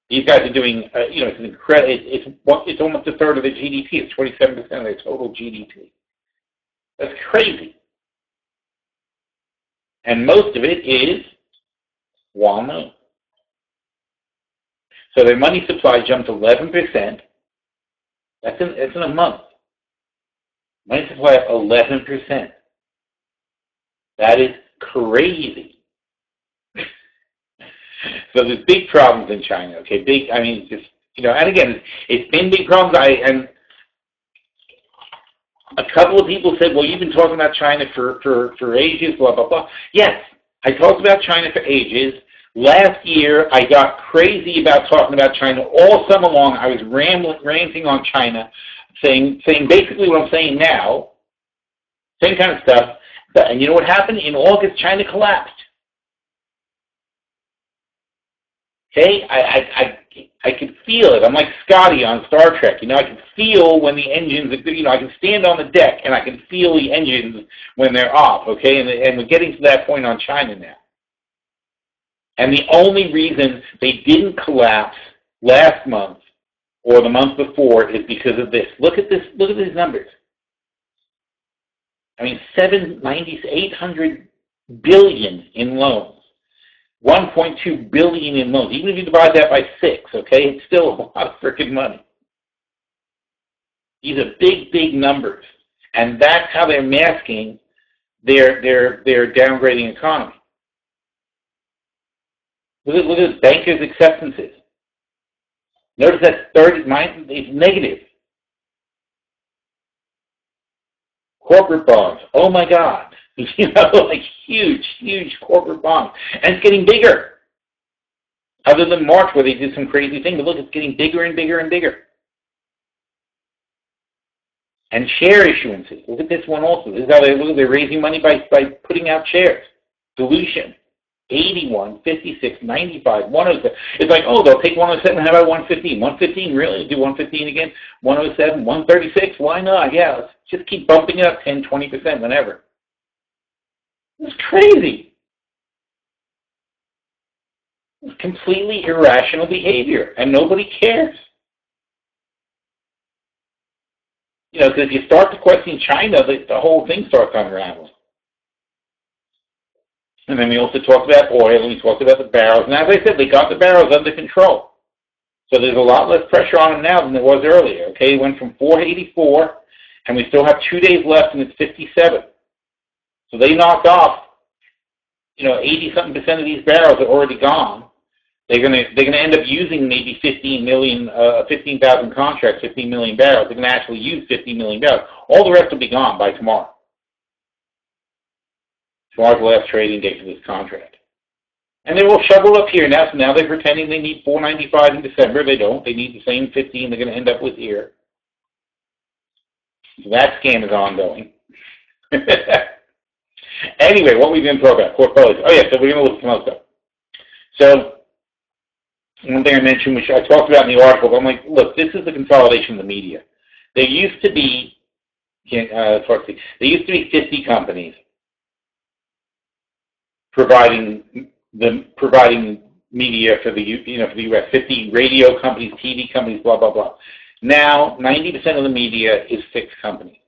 These guys are doing, it's an incredible. It's almost a third of the GDP. It's 27% of their total GDP. That's crazy. And most of it is yuan loan. So their money supply jumped 11%. That's in a month. Money supply up 11%. That is crazy. So there's big problems in China, okay? Big, I mean, just, and again, it's been big problems. And a couple of people said, well, you've been talking about China for ages, blah, blah, blah. Yes, I talked about China for ages. Last year, I got crazy about talking about China all summer long. I was ranting on China, saying basically what I'm saying now, same kind of stuff. And you know what happened? In August, China collapsed. Okay? I could feel it. I'm like Scotty on Star Trek. I can feel when the engines, I can stand on the deck and I can feel the engines when they're off, okay? And we're getting to that point on China now. And the only reason they didn't collapse last month or the month before is because of this. Look at this. Look at these numbers. I mean, 800 billion in loans. 1.2 billion in loans. Even if you divide that by 6, okay, it's still a lot of freaking money. These are big, big numbers. And that's how they're masking their downgrading economy. Look at bankers' acceptances. Notice that it's negative. Corporate bonds. Oh my God. Like huge, huge corporate bonds. And it's getting bigger. Other than March where they did some crazy thing, but look, it's getting bigger and bigger and bigger. And share issuances. Look at this one also. This is how they're raising money by putting out shares. Dilution. 81, 56, 95, 107. It's like, oh, they'll take 107. How about 115? 115, really? Do 115 again? 107, 136? Why not? Yeah, let's just keep bumping it up 10, 20%, whenever. It's crazy. It's completely irrational behavior, and nobody cares. Because if you start to question China, the whole thing starts unraveling. And then we also talked about oil, and we talked about the barrels. And as I said, they got the barrels under control. So there's a lot less pressure on them now than there was earlier. Okay, it went from 484, and we still have 2 days left, and it's 57. So they knocked off, 80-something% of these barrels are already gone. They're gonna end up using maybe 15,000 contracts, 15 million barrels. They're gonna actually use 15 million barrels. All the rest will be gone by tomorrow. Tomorrow's the last trading day for this contract. And they will shovel up here now. So now they're pretending they need 495 in December. They don't. They need the same 15 they're going to end up with here. So that scam is ongoing. Anyway, what we've been talking about, portfolios. Oh, yeah, so we're going to look at some other stuff. So one thing I mentioned, which I talked about in the article, but I'm like, look, this is the consolidation of the media. There used to be, 50 companies providing media for the U.S. 50 radio companies, TV companies, blah blah blah. Now 90% of the media is 6 companies: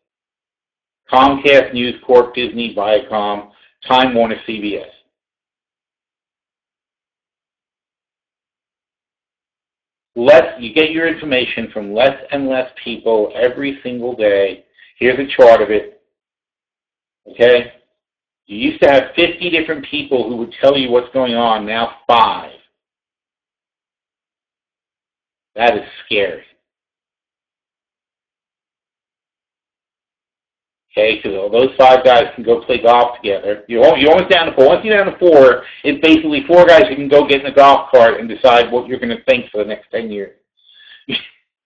Comcast, News Corp, Disney, Viacom, Time Warner, CBS. You get your information from less and less people every single day. Here's a chart of it. Okay? You used to have 50 different people who would tell you what's going on, now 5. That is scary. Okay, because those 5 guys can go play golf together. You're almost down to 4. Once you're down to 4, it's basically 4 guys who can go get in a golf cart and decide what you're going to think for the next 10 years.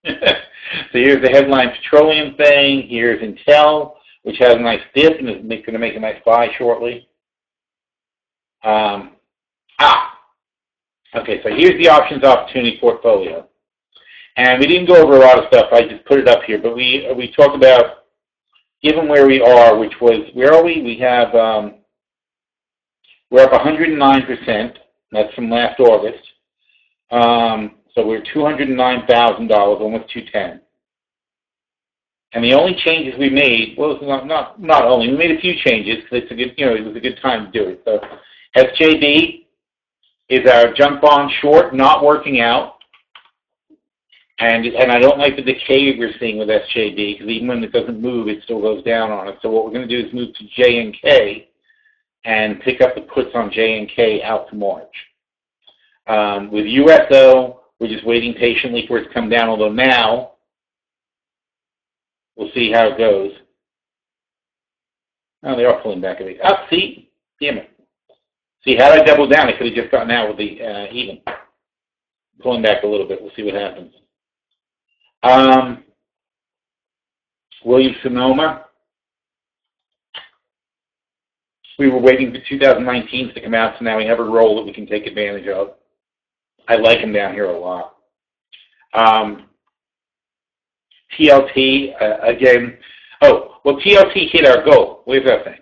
So here's the headline petroleum thing. Here's Intel, which has a nice dip and is going to make a nice buy shortly. Okay, so here's the options opportunity portfolio. And we didn't go over a lot of stuff. I just put it up here. But we talked about, given where we are, which was, where are we? We have, we're up 109%. That's from last August. So we're $209,000, almost $210,000. And the only changes we made, well, not only, we made a few changes because it's a good, it was a good time to do it. So SJB is our junk bond short, not working out. And I don't like the decay we're seeing with SJB because even when it doesn't move, it still goes down on it. So what we're going to do is move to J and K. and pick up the puts on J and K out to March. With USO, we're just waiting patiently for it to come down, although now we'll see how it goes. Oh, they are pulling back a bit. Oh, see? Damn it. See, had I doubled down, I could have just gotten out with the even. Pulling back a little bit. We'll see what happens. Williams-Sonoma. We were waiting for 2019 to come out, so now we have a roll that we can take advantage of. I like them down here a lot. TLT, again. Oh, well, TLT hit our goal. Where's that thing?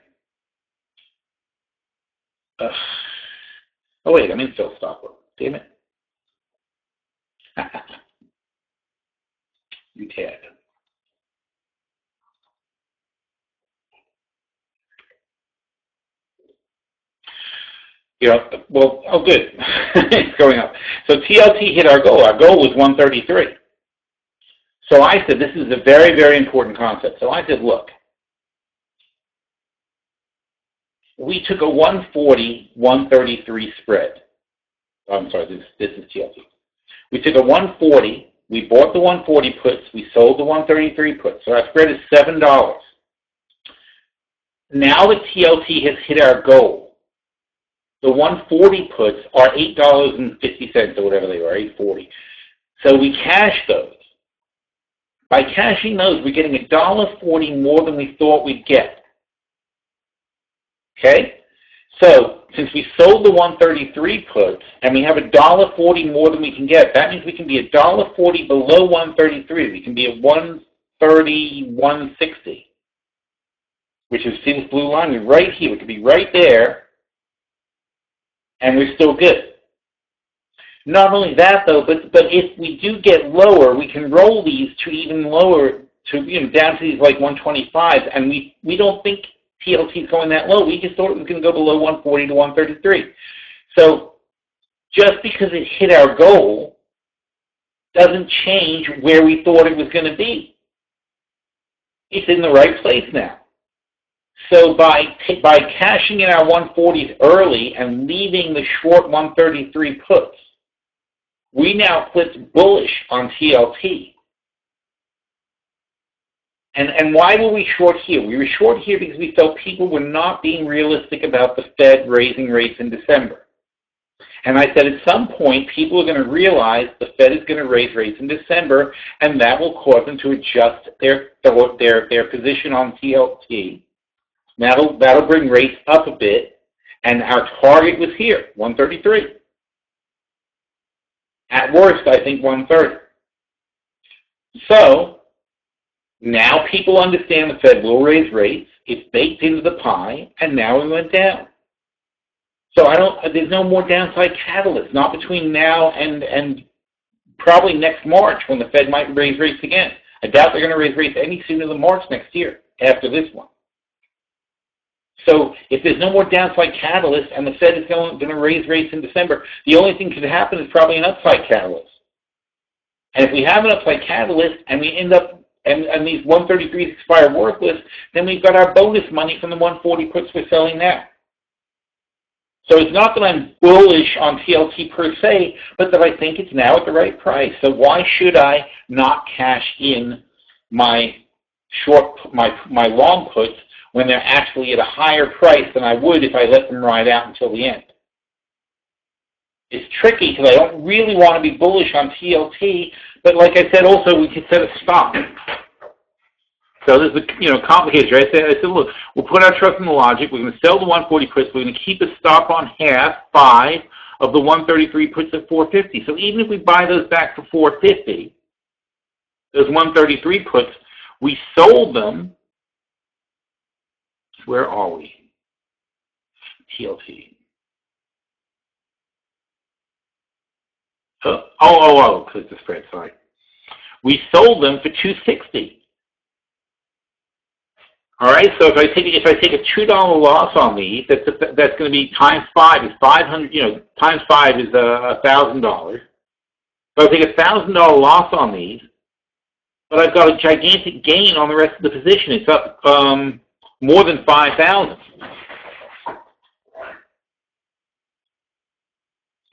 Oh, wait, I'm in fill stop work. Damn it. You tad. You know, well, oh, good. It's going up. So TLT hit our goal. Our goal was 133. So I said, this is a very, very important concept. So I said, look, we took a 140, 133 spread. Oh, I'm sorry, this is TLT. We took a 140, we bought the 140 puts, we sold the 133 puts. So our spread is $7. Now that TLT has hit our goal, the 140 puts are $8.50 or whatever they were, $8.40. So we cash those. By cashing those, we're getting $1.40 more than we thought we'd get. Okay? So since we sold the 133 puts and we have $1.40 more than we can get, that means we can be $1.40 below 133. We can be at 130, 160, which is, see this blue line? We're right here. We could be right there, and we're still good. Not only that, though, but if we do get lower, we can roll these to even lower, to down to these like 125, and we don't think TLT is going that low. We just thought it was going to go below 140 to 133. So just because it hit our goal doesn't change where we thought it was going to be. It's in the right place now. So by cashing in our 140s early and leaving the short 133 puts, we now flipped bullish on TLT. And why were we short here? We were short here because we felt people were not being realistic about the Fed raising rates in December. And I said at some point, people are going to realize the Fed is going to raise rates in December, and that will cause them to adjust their position on TLT. That'll bring rates up a bit, and our target was here, 133. At worst, I think 130. So now people understand the Fed will raise rates. It's baked into the pie, and now we went down. So there's no more downside catalyst, not between now and probably next March when the Fed might raise rates again. I doubt they're going to raise rates any sooner than March next year after this one. So if there's no more downside catalyst and the Fed is going to raise rates in December, the only thing that could happen is probably an upside catalyst. And if we have an upside catalyst and we end up, and these 133s expire worthless, then we've got our bonus money from the 140 puts we're selling now. So it's not that I'm bullish on TLT per se, but that I think it's now at the right price. So why should I not cash in my long puts when they're actually at a higher price than I would if I let them ride out until the end? It's tricky because I don't really want to be bullish on TLT, but like I said, also we could set a stop. So this is complicated, right? I said, look, we'll put our trust in the logic. We're going to sell the 140 puts. We're going to keep a stop on 5 of the 133 puts at 450. So even if we buy those back for 450, those 133 puts, we sold them. Where are we? TLT. Because the spread, sorry. We sold them for 260. All right, so if I take a $2 loss on these, that's going to be times 5 is 500. Times 5 is $1,000. So I take a $1,000 loss on these, but I've got a gigantic gain on the rest of the position. It's up more than 5,000.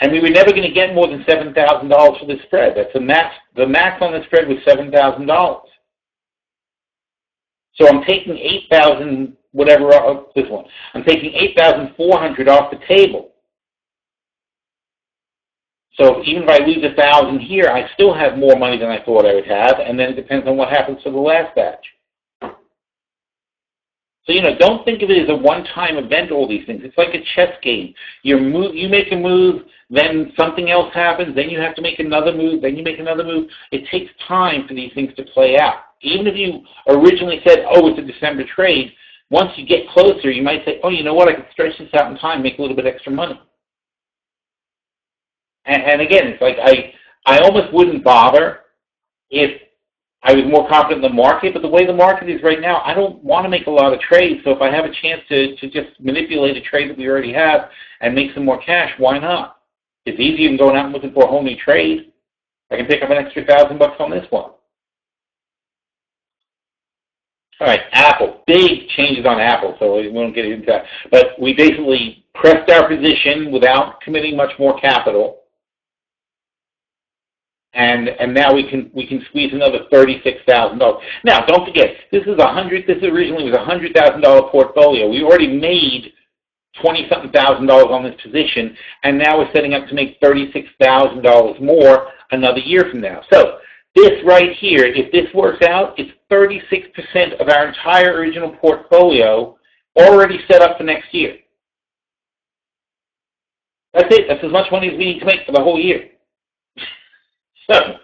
And we were never going to get more than $7,000 for this spread. That's the max. The max on the spread was $7,000. So I'm taking 8,000, whatever, this one. I'm taking 8,400 off the table. So even if I lose 1,000 here, I still have more money than I thought I would have, and then it depends on what happens to the last batch. So, don't think of it as a one-time event, all these things. It's like a chess game. You make a move, then something else happens, then you have to make another move, then you make another move. It takes time for these things to play out. Even if you originally said, oh, it's a December trade, once you get closer, you might say, oh, you know what, I can stretch this out in time, make a little bit extra money. And again, it's like I almost wouldn't bother if I was more confident in the market, but the way the market is right now, I don't want to make a lot of trades. So if I have a chance to just manipulate a trade that we already have and make some more cash, why not? It's easier than going out and looking for a whole new trade. I can pick up an extra $1,000 on this one. All right, Apple. Big changes on Apple, so we won't get into that. But we basically pressed our position without committing much more capital. And now we can squeeze another $36,000. Now, don't forget, this originally was a $100,000 portfolio. We already made $20-something thousand on this position, and now we're setting up to make $36,000 more another year from now. So this right here, if this works out, it's 36% of our entire original portfolio already set up for next year. That's it. That's as much money as we need to make for the whole year. So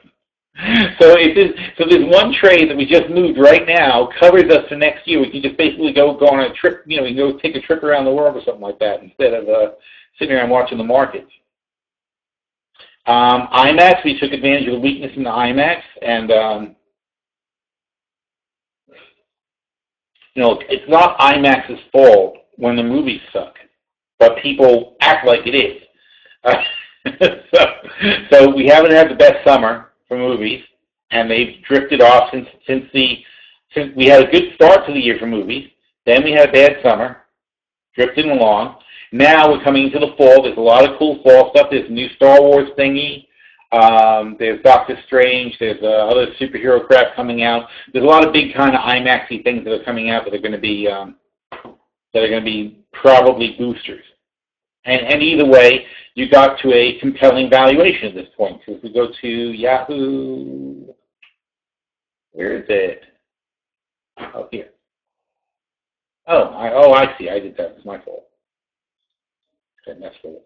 this one trade that we just moved right now covers us for next year. We can just basically go on a trip, we can go take a trip around the world or something like that instead of sitting around watching the markets. IMAX, we took advantage of the weakness in the IMAX, and it's not IMAX's fault when the movies suck, but people act like it is. So we haven't had the best summer for movies, and they've drifted off since we had a good start to the year for movies. Then we had a bad summer, drifting along. Now we're coming into the fall. There's a lot of cool fall stuff. There's a new Star Wars thingy. There's Doctor Strange. There's other superhero crap coming out. There's a lot of big kind of IMAX-y things that are coming out that are going to be probably boosters. And either way, you got to a compelling valuation at this point. So if we go to Yahoo, where is it? Oh, here. I see. I did that. It's my fault. Okay, that's for it.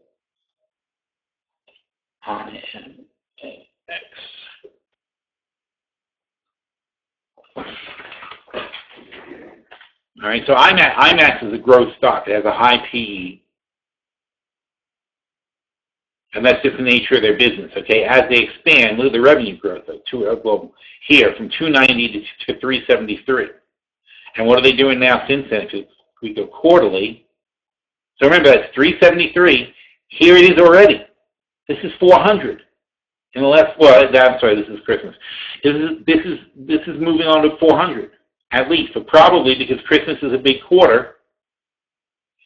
IMAX. All right, so IMAX is a growth stock. It has a high PE. And that's just the nature of their business, okay? As they expand, look at the revenue growth, here, from 290 to 373. And what are they doing now since then? If we go quarterly, so remember, that's 373. Here it is already. This is 400. In the last, I'm sorry, this is Christmas. This is moving on to 400, at least. So probably because Christmas is a big quarter.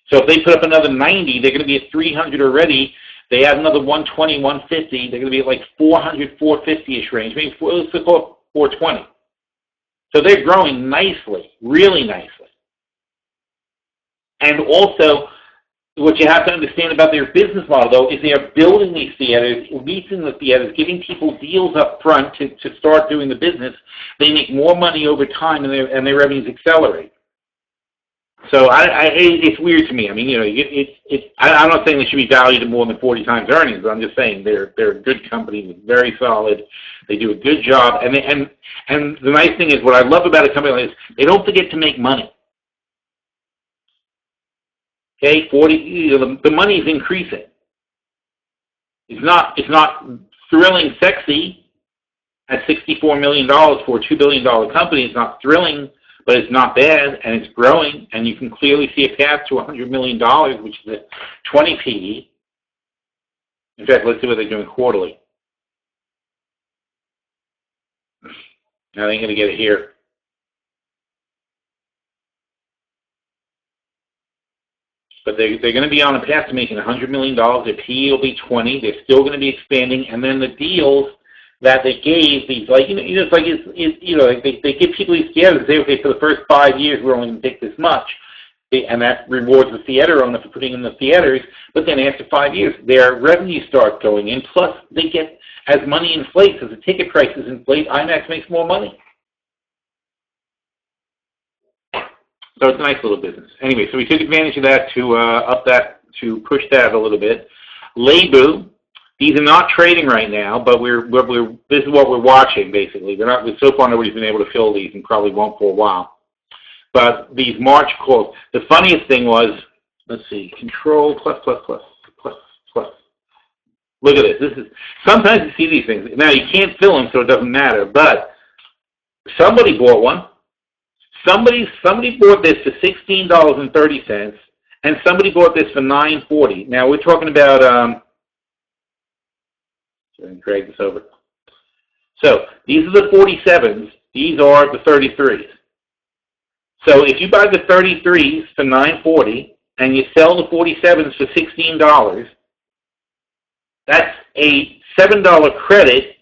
So if they put up another 90, they're going to be at 300 already. They add another 120, 150. They're going to be at like 400, 450-ish range. Maybe let's call it 420. So they're growing nicely, really nicely. And also, what you have to understand about their business model, though, is they are building these theaters, leasing the theaters, giving people deals up front to start doing the business. They make more money over time, and their revenues accelerate. So it's weird to me. I mean, I'm not saying they should be valued at more than 40 times earnings, but I'm just saying they're a good company, very solid. They do a good job, and the nice thing is, what I love about a company like this, they don't forget to make money. Okay, the money is increasing. It's not thrilling, sexy at $64 million for a $2 billion company. It's not thrilling, but it's not bad, and it's growing, and you can clearly see a path to $100 million, which is a 20 PE. In fact, let's see what they're doing quarterly. Now they're going to get it here. but they're going to be on a path to making $100 million. Their PE will be 20. They're still going to be expanding, and then the deals that they gave these, like they give people these theaters and say, okay, for the first 5 years we're only going to take this much, and that rewards the theater owner for putting in the theaters. But then after 5 years, their revenue starts going in. Plus, they get, as money inflates, as the ticket prices inflate, IMAX makes more money. So it's a nice little business. Anyway, so we took advantage of that to push that a little bit. Leibu, these are not trading right now, but this is what we're watching basically. So far nobody's been able to fill these and probably won't for a while. But these March calls, the funniest thing was, let's see, control plus. Look at this. Sometimes you see these things. Now you can't fill them, so it doesn't matter. But somebody bought one. Somebody bought this for $16.30, and somebody bought this for $9.40. Now we're talking about. Drag this over. So these are the 47s. These are the 33s. So if you buy the 33s for $9.40 and you sell the 47s for $16, that's a $7 credit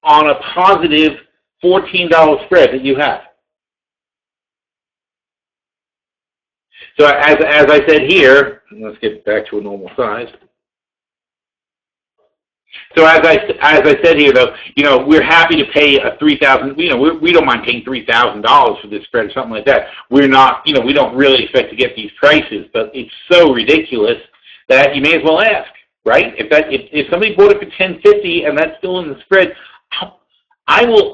on a positive $14 spread that you have. So as I said here, let's get back to a normal size. So as I said here, though, we're happy to pay a $3,000. We don't mind paying $3,000 for this spread or something like that. We're not, we don't really expect to get these prices, but it's so ridiculous that you may as well ask, right? If somebody bought it for $10.50 and that's still in the spread, I will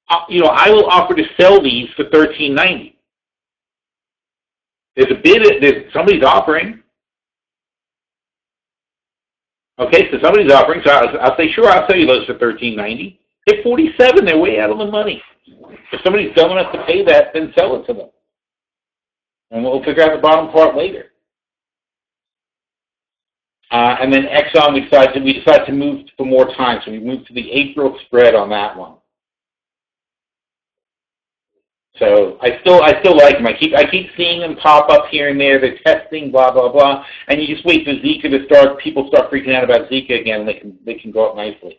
offer to sell these for $13.90. There's a bid. Somebody's offering. Okay, so somebody's offering, so I'll say, sure, I'll sell you those for $13.90. At 47, they're way out of the money. If somebody's dumb enough to pay that, then sell it to them. And we'll figure out the bottom part later. And then Exxon, we decided to move for more time, so we moved to the April spread on that one. So I still like them. I keep seeing them pop up here and there. They're testing, blah blah blah, and you just wait for Zika to start. People start freaking out about Zika again, and they can go up nicely.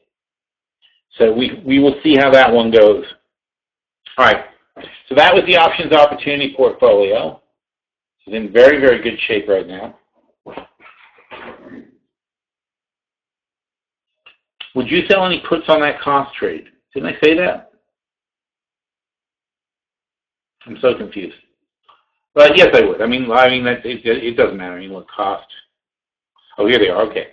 So we will see how that one goes. All right. So that was the options opportunity portfolio. It's in very, very good shape right now. Would you sell any puts on that cost trade? Didn't I say that? I'm so confused. But yes, I would. I mean, it doesn't matter. I mean, what cost? Oh, here they are. Okay.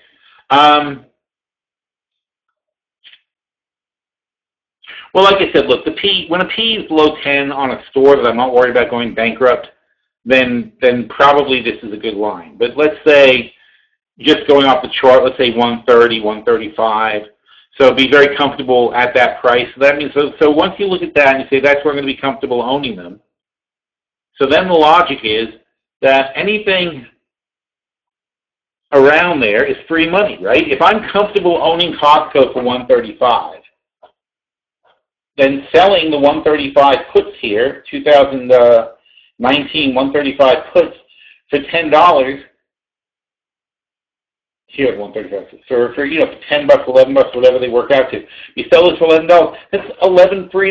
Well, like I said, look, when a P is below 10 on a store that I'm not worried about going bankrupt, then probably this is a good line. But let's say, just going off the chart, let's say 130, 135. So be very comfortable at that price. So that means, so once you look at that and you say that's where I'm going to be comfortable owning them, so then the logic is that anything around there is free money, right? If I'm comfortable owning Costco for 135, then selling the 135 puts here, 2019 135 puts for $10. Here at 135, for $10, $11, whatever they work out to. You sell this for $11. That's $11 free.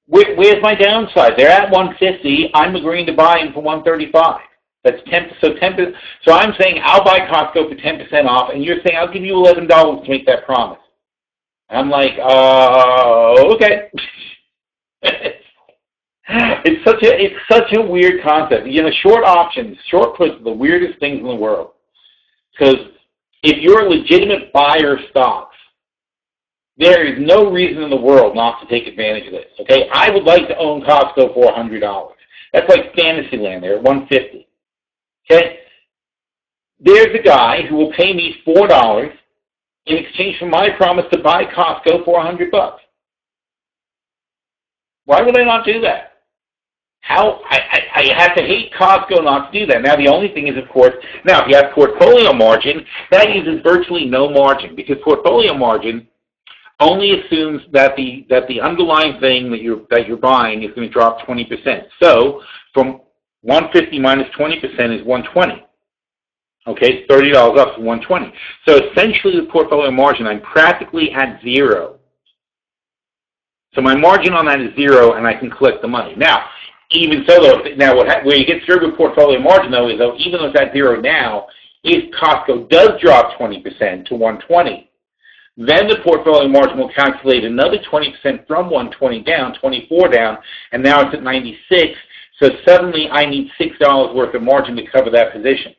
Where's my downside? They're at 150. I'm agreeing to buy them for 135. That's 10. So 10. So I'm saying I'll buy Costco for 10% off, and you're saying I'll give you $11 to make that promise. And I'm like, okay. It's such a weird concept. Short options, short puts are the weirdest things in the world. Because if you're a legitimate buyer of stocks, there is no reason in the world not to take advantage of this. Okay, I would like to own Costco for $100. That's like Fantasyland there at $150. Okay, there's a guy who will pay me $4 in exchange for my promise to buy Costco for $100. Why would I not do that? I have to hate Costco not to do that. Now, the only thing is, of course, now if you have portfolio margin, that uses virtually no margin, because portfolio margin only assumes that the underlying thing that you're buying is going to drop 20%. So from 150 minus 20% is 120. Okay, $30 up to 120. So essentially the portfolio margin, I'm practically at zero. So my margin on that is zero, and I can collect the money. Now, even so, though, where you get screwed with portfolio margin, though, is even though it's at zero now, if Costco does drop 20% to 120, then the portfolio margin will calculate another 20% from 120 down, 24 down, and now it's at 96. So suddenly I need $6 worth of margin to cover that position.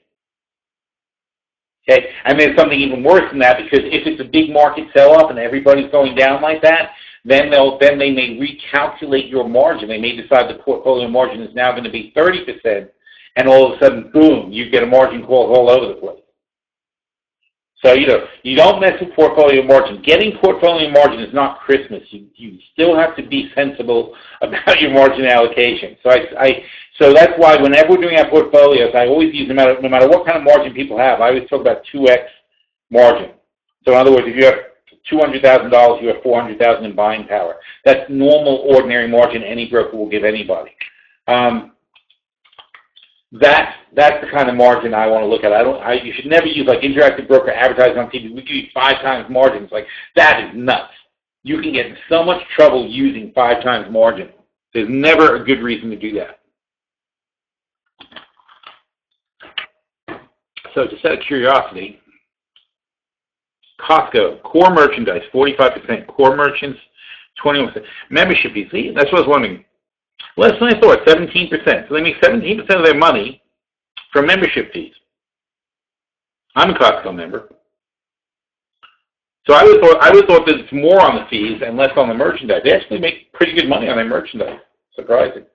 Okay, and there's something even worse than that, because if it's a big market sell-off and everybody's going down like that, then they may recalculate your margin. They may decide the portfolio margin is now going to be 30%, and all of a sudden, boom, you get a margin call all over the place. So, you don't mess with portfolio margin. Getting portfolio margin is not Christmas. You still have to be sensible about your margin allocation. So that's why whenever we're doing our portfolios, I always use, no matter what kind of margin people have, I always talk about 2x margin. So in other words, if you have $200,000, you have $400,000 in buying power. That's normal, ordinary margin any broker will give anybody. That's the kind of margin I want to look at. You should never use like Interactive Broker advertising on TV. We give you 5 times margins. Like, that is nuts. You can get in so much trouble using 5 times margin. There's never a good reason to do that. So just out of curiosity, Costco, core merchandise, 45%. Core merchants, 21%. Membership fees, see, that's what I was wondering. Less than I thought, 17%. So they make 17% of their money from membership fees. I'm a Costco member. So I would have thought that it's more on the fees and less on the merchandise. They actually make pretty good money on their merchandise. Surprising.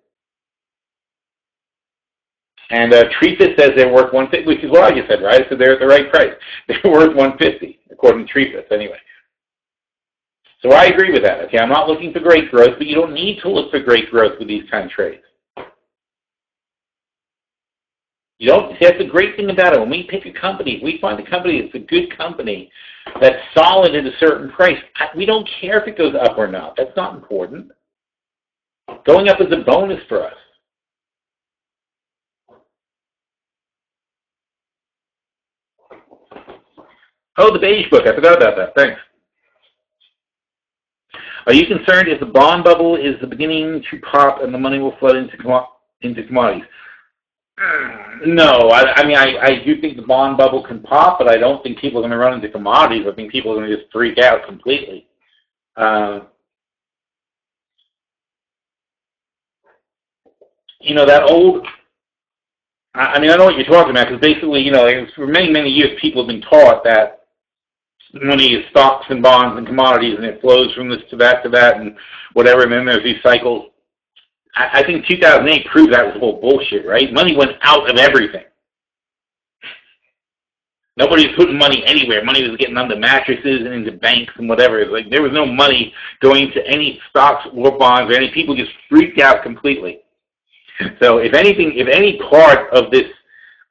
And Trefus says they're worth $150, which is what I just said, right? So they're at the right price. They're worth $150, according to Trefus, anyway. So I agree with that. Okay, I'm not looking for great growth, but you don't need to look for great growth with these kind of trades. You don't. See, that's the great thing about it. When we pick a company, if we find a company that's a good company, that's solid at a certain price, we don't care if it goes up or not. That's not important. Going up is a bonus for us. Oh, the Beige Book. I forgot about that. Thanks. Are you concerned if the bond bubble is beginning to pop and the money will flood into commodities? No. I do think the bond bubble can pop, but I don't think people are going to run into commodities. I think people are going to just freak out completely. That old... I know what you're talking about, because basically, for many, many years, people have been taught that money is stocks and bonds and commodities, and it flows from this to that, and whatever, and then there's these cycles. I think 2008 proved that was whole bullshit, right? Money went out of everything. Nobody was putting money anywhere. Money was getting under mattresses and into banks and whatever. It was like there was no money going to any stocks or bonds or any people just freaked out completely. So if any part of this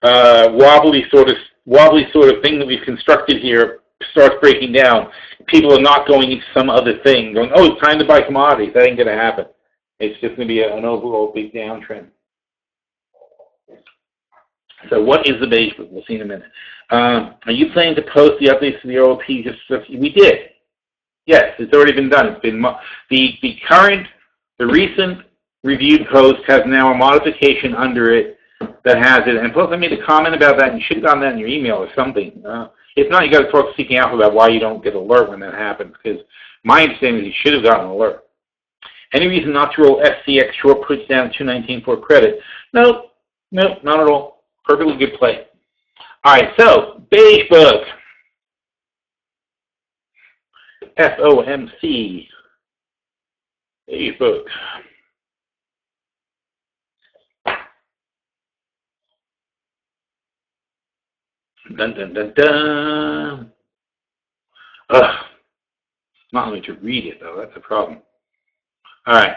wobbly sort of thing that we've constructed here starts breaking down, people are not going into some other thing, going, oh, it's time to buy commodities. That ain't going to happen. It's just going to be an overall big downtrend. So what is the Beige Book? We'll see in a minute. Are you planning to post the updates to the OP? We did. Yes, it's already been done. It's been the recent reviewed post has now a modification under it that has it. And plus, I made a comment about that, and you should have gotten that in your email or something. If not, you got to talk to Seeking Alpha about why you don't get an alert when that happens. Because my understanding is you should have gotten an alert. Any reason not to roll FCX short puts down 219 for credit? No, not at all. Perfectly good play. All right, so Beige Book. FOMC Beige Book. Dun dun dun dun. Not only to read it though, that's a problem. All right.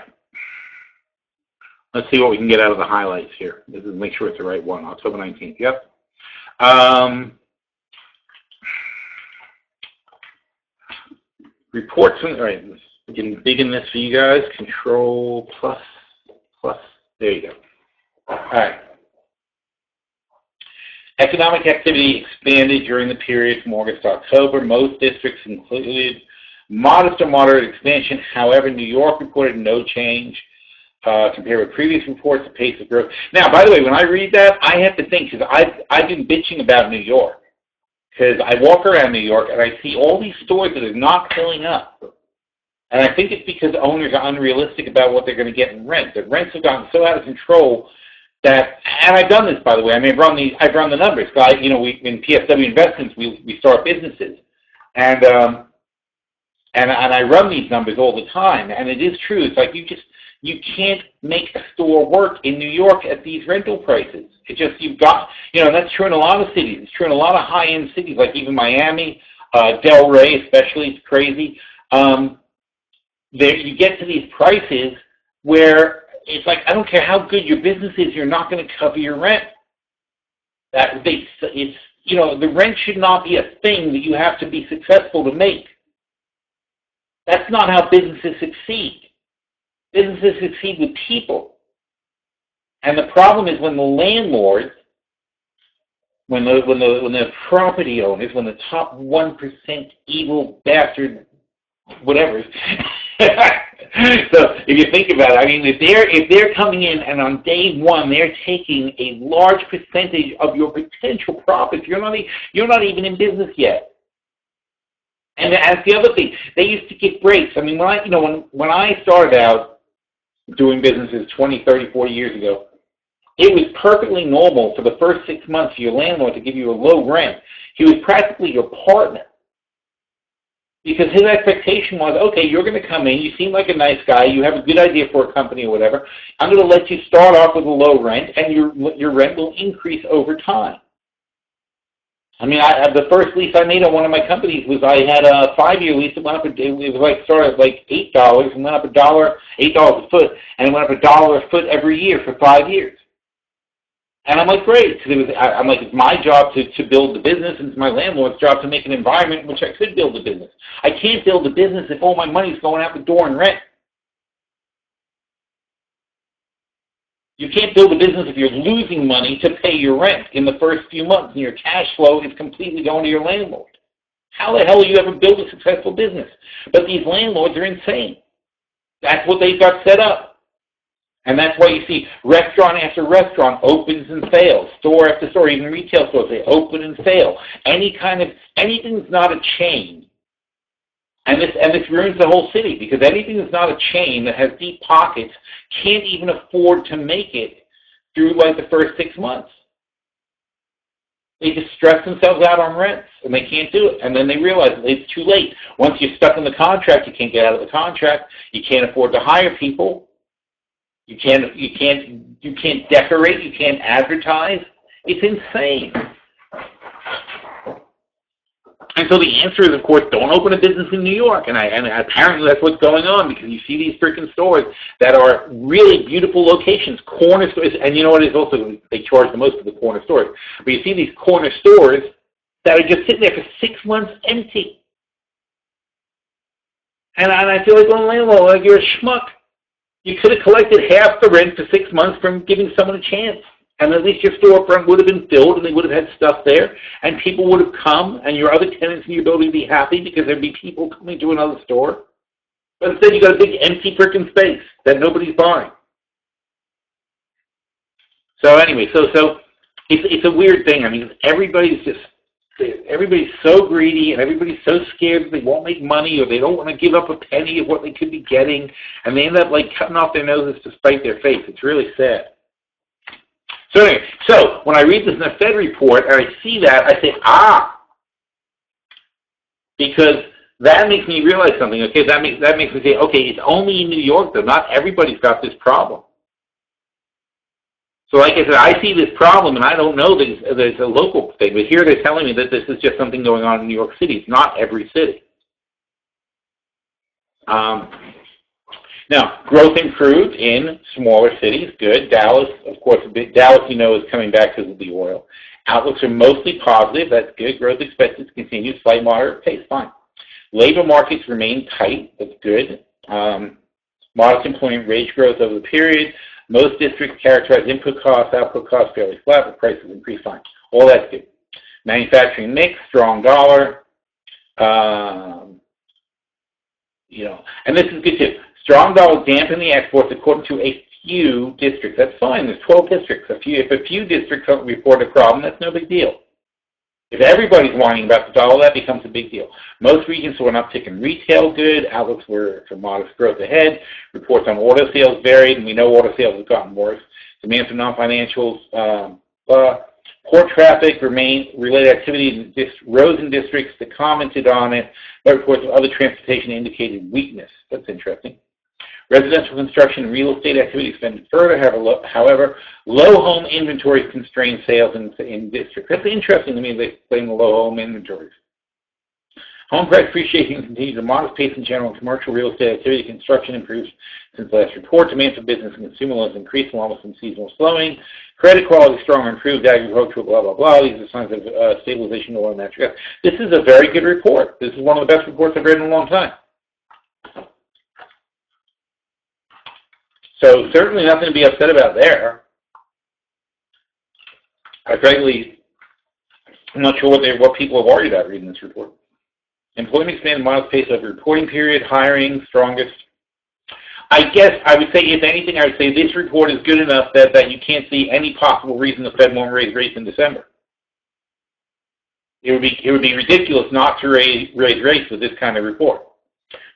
Let's see what we can get out of the highlights here. This is make sure it's the right one. October 19th. Yep. Reports. All right. We can dig in this for you guys. Control plus. There you go. All right. Economic activity expanded during the period from August to October. Most districts included modest or moderate expansion. However, New York reported no change compared with previous reports. The pace of growth. Now, by the way, when I read that, I have to think, because I've been bitching about New York, because I walk around New York and I see all these stores that are not filling up. And I think it's because owners are unrealistic about what they're going to get in rent. The rents have gotten so out of control that, and I've done this, by the way. I mean, I've run the numbers. We in PSW Investments, we start businesses, and I run these numbers all the time. And it is true. It's like you can't make a store work in New York at these rental prices. It just, you've got, and that's true in a lot of cities. It's true in a lot of high-end cities, like even Miami, Del Rey especially. It's crazy. There, you get to these prices where it's like, I don't care how good your business is, you're not going to cover your rent. The rent should not be a thing that you have to be successful to make. That's not how businesses succeed. Businesses succeed with people. And the problem is when the landlords, when the property owners, when the top 1% evil bastard, whatever. So if you think about it, I mean, if they're coming in and on day one they're taking a large percentage of your potential profits, you're not even in business yet. And that's the other thing. They used to get breaks. I mean, when I started out doing businesses 20, 30, 40 years ago, it was perfectly normal for the first 6 months for your landlord to give you a low rent. He was practically your partner. Because his expectation was, okay, you're going to come in, you seem like a nice guy, you have a good idea for a company or whatever, I'm going to let you start off with a low rent, and your rent will increase over time. I mean, the first lease I made on one of my companies was I had a 5-year lease that went up, started at like $8 and went up $8 a foot, and it went up $1 a foot every year for 5 years. And I'm like, great, because I'm like, it's my job to build the business, and it's my landlord's job to make an environment in which I could build a business. I can't build a business if all my money's going out the door in rent. You can't build a business if you're losing money to pay your rent in the first few months, and your cash flow is completely going to your landlord. How the hell will you ever build a successful business? But these landlords are insane. That's what they've got set up. And that's why you see restaurant after restaurant opens and fails, store after store, even retail stores, they open and fail. Anything that's not a chain, and this ruins the whole city, because anything that's not a chain that has deep pockets can't even afford to make it through like the first 6 months. They just stress themselves out on rents, and they can't do it. And then they realize it's too late. Once you're stuck in the contract, you can't get out of the contract. You can't afford to hire people. You can't decorate. You can't advertise. It's insane. And so the answer is, of course, don't open a business in New York. And apparently that's what's going on, because you see these freaking stores that are really beautiful locations, corner stores. And you know what it is also? They charge the most for the corner stores. But you see these corner stores that are just sitting there for 6 months empty. And I feel like, well, landlord, like you're a schmuck. You could have collected half the rent for 6 months from giving someone a chance. And at least your storefront would have been filled, and they would have had stuff there, and people would have come, and your other tenants in your building would be happy because there'd be people coming to another store. But instead you got a big empty freaking space that nobody's buying. So anyway, so it's a weird thing. I mean, everybody's so greedy, and everybody's so scared that they won't make money, or they don't want to give up a penny of what they could be getting, and they end up like cutting off their noses to spite their face. It's really sad. So anyway, so when I read this in the Fed report and I see that, I say, because that makes me realize something. Okay, that makes me say, okay, it's only in New York though. Not everybody's got this problem. So like I said, I see this problem, and I don't know that there's a local thing, but here they're telling me that this is just something going on in New York City. It's not every city. Now, growth improved in smaller cities. Good. Dallas, of course, Dallas, is coming back because of the oil. Outlooks are mostly positive. That's good. Growth expected to continue. Slight moderate pace. Fine. Labor markets remain tight. That's good. Modest employment wage growth over the period. Most districts characterize input costs, output costs fairly flat, but prices increase. Fine. All that's good. Manufacturing mix, strong dollar. And this is good too. Strong dollar dampen the exports according to a few districts. That's fine. There's 12 districts. If a few districts don't report a problem, that's no big deal. If everybody's whining about the dollar, that becomes a big deal. Most regions saw an uptick in retail good. Outlooks were for modest growth ahead. Reports on auto sales varied, and we know auto sales have gotten worse. Demand for non-financials, port traffic, related activity rose in districts that commented on it, but reports of other transportation indicated weakness. That's interesting. Residential construction and real estate activity expanded further. However, low home inventories constrained sales in districts. That's interesting to me. They explain the low home inventories. Home price appreciation continues at a modest pace in general. Commercial real estate activity, construction improves since last report. Demand for business and consumer loans increased along with some seasonal slowing. Credit quality stronger, improved agricultural, blah, blah, blah. These are signs of stabilization of oil and natural gas. This is a very good report. This is one of the best reports I've read in a long time. So certainly nothing to be upset about there. Frankly, I'm not sure what people are worried about reading this report. Employment expanded modest pace over reporting period. Hiring strongest. I guess I would say, if anything, I would say this report is good enough that you can't see any possible reason the Fed won't raise rates in December. It would be ridiculous not to raise rates with this kind of report.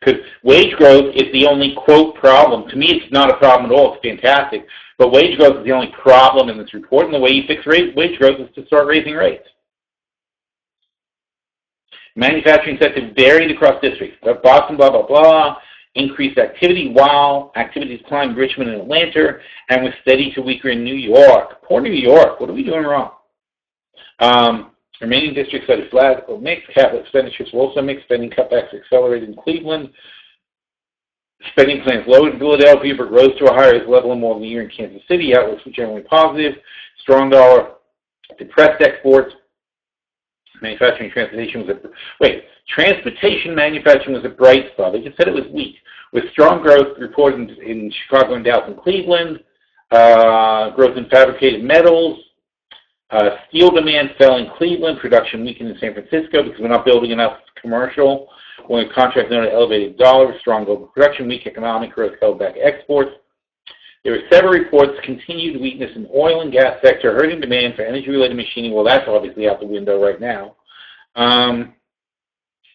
Because wage growth is the only, quote, problem. To me, it's not a problem at all. It's fantastic. But wage growth is the only problem in this report, and the way you fix wage growth is to start raising rates. Manufacturing sector varied across districts. Boston, blah, blah, blah. Increased activity while activity declined in Richmond and Atlanta, and was steady to weaker in New York. Poor New York. What are we doing wrong? Remaining districts that are flat or mixed. Capital expenditures were also mixed. Spending cutbacks accelerated in Cleveland. Spending plans lowered in Philadelphia, but rose to a higher level in more than a year in Kansas City. Outlooks were generally positive. Strong dollar depressed exports. Manufacturing transportation was transportation manufacturing was a bright spot. They just said it was weak, with strong growth reported in Chicago and Dallas and Cleveland. Growth in fabricated metals. Steel demand fell in Cleveland. Production weakened in San Francisco because we're not building enough commercial. When contracts noted elevated dollar, strong global production, weak economic growth held back exports. There were several reports continued weakness in oil and gas sector, hurting demand for energy-related machining. Well, that's obviously out the window right now.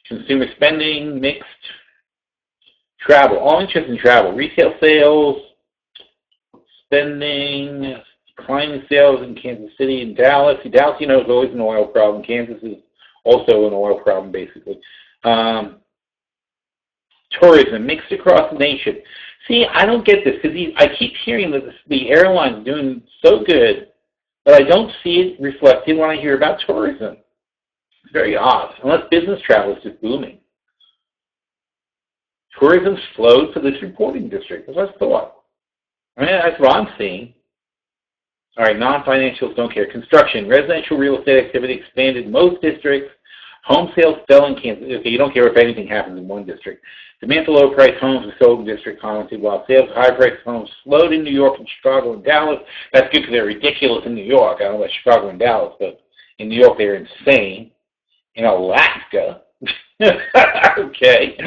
Consumer spending, mixed. Travel, all interest in travel. Retail sales, spending, declining sales in Kansas City and Dallas. Dallas, is always an oil problem. Kansas is also an oil problem, basically. Tourism, mixed across the nation. See, I don't get this, because I keep hearing that the airline's doing so good, but I don't see it reflected when I hear about tourism. It's very odd, unless business travel is just booming. Tourism slowed for this reporting district. What's the thought? That's what I'm seeing. All right, non-financials don't care. Construction, residential real estate activity expanded in most districts. Home sales fell in Kansas. Okay, you don't care if anything happens in one district. Demand for low-priced homes was sold in district commented, while sales of high-priced homes slowed in New York and Chicago and Dallas. That's good because they're ridiculous in New York. I don't know about Chicago and Dallas, but in New York they're insane. In Alaska, okay.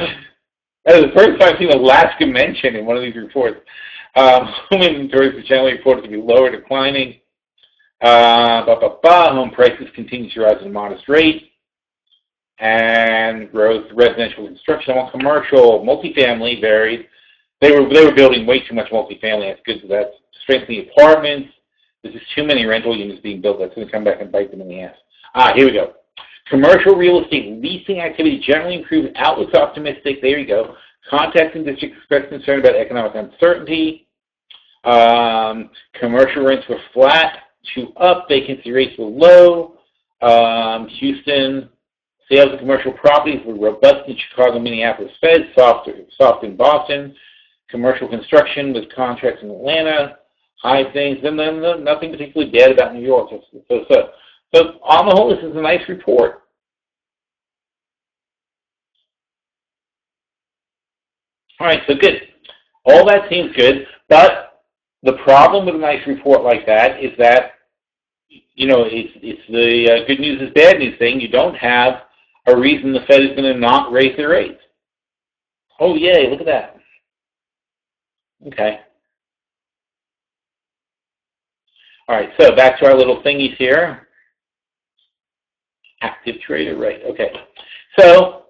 That is the first time I've seen Alaska mentioned in one of these reports. Home inventories are generally reported to be lower, declining. Home prices continue to rise at a modest rate. And growth, residential construction, all commercial, multifamily varied. They were building way too much multifamily. That's good. So that's strengthening apartments. There's just too many rental units being built. That's going to come back and bite them in the ass. Here we go. Commercial real estate leasing activity generally improved. Outlooks optimistic. There you go. Contacts and districts expressed concern about economic uncertainty. Commercial rents were flat to up. Vacancy rates were low. Houston. Sales of commercial properties were robust in Chicago, Minneapolis, Fed, soft in Boston. Commercial construction with contracts in Atlanta, high things, and then nothing particularly bad about New York. So on the whole, this is a nice report. All right, so good. All that seems good, but the problem with a nice report like that is that it's the good news is bad news thing. You don't have a reason the Fed is going to not raise their rates. Oh, yay, look at that. Okay. All right, so back to our little thingies here. Active trader, right, okay. So,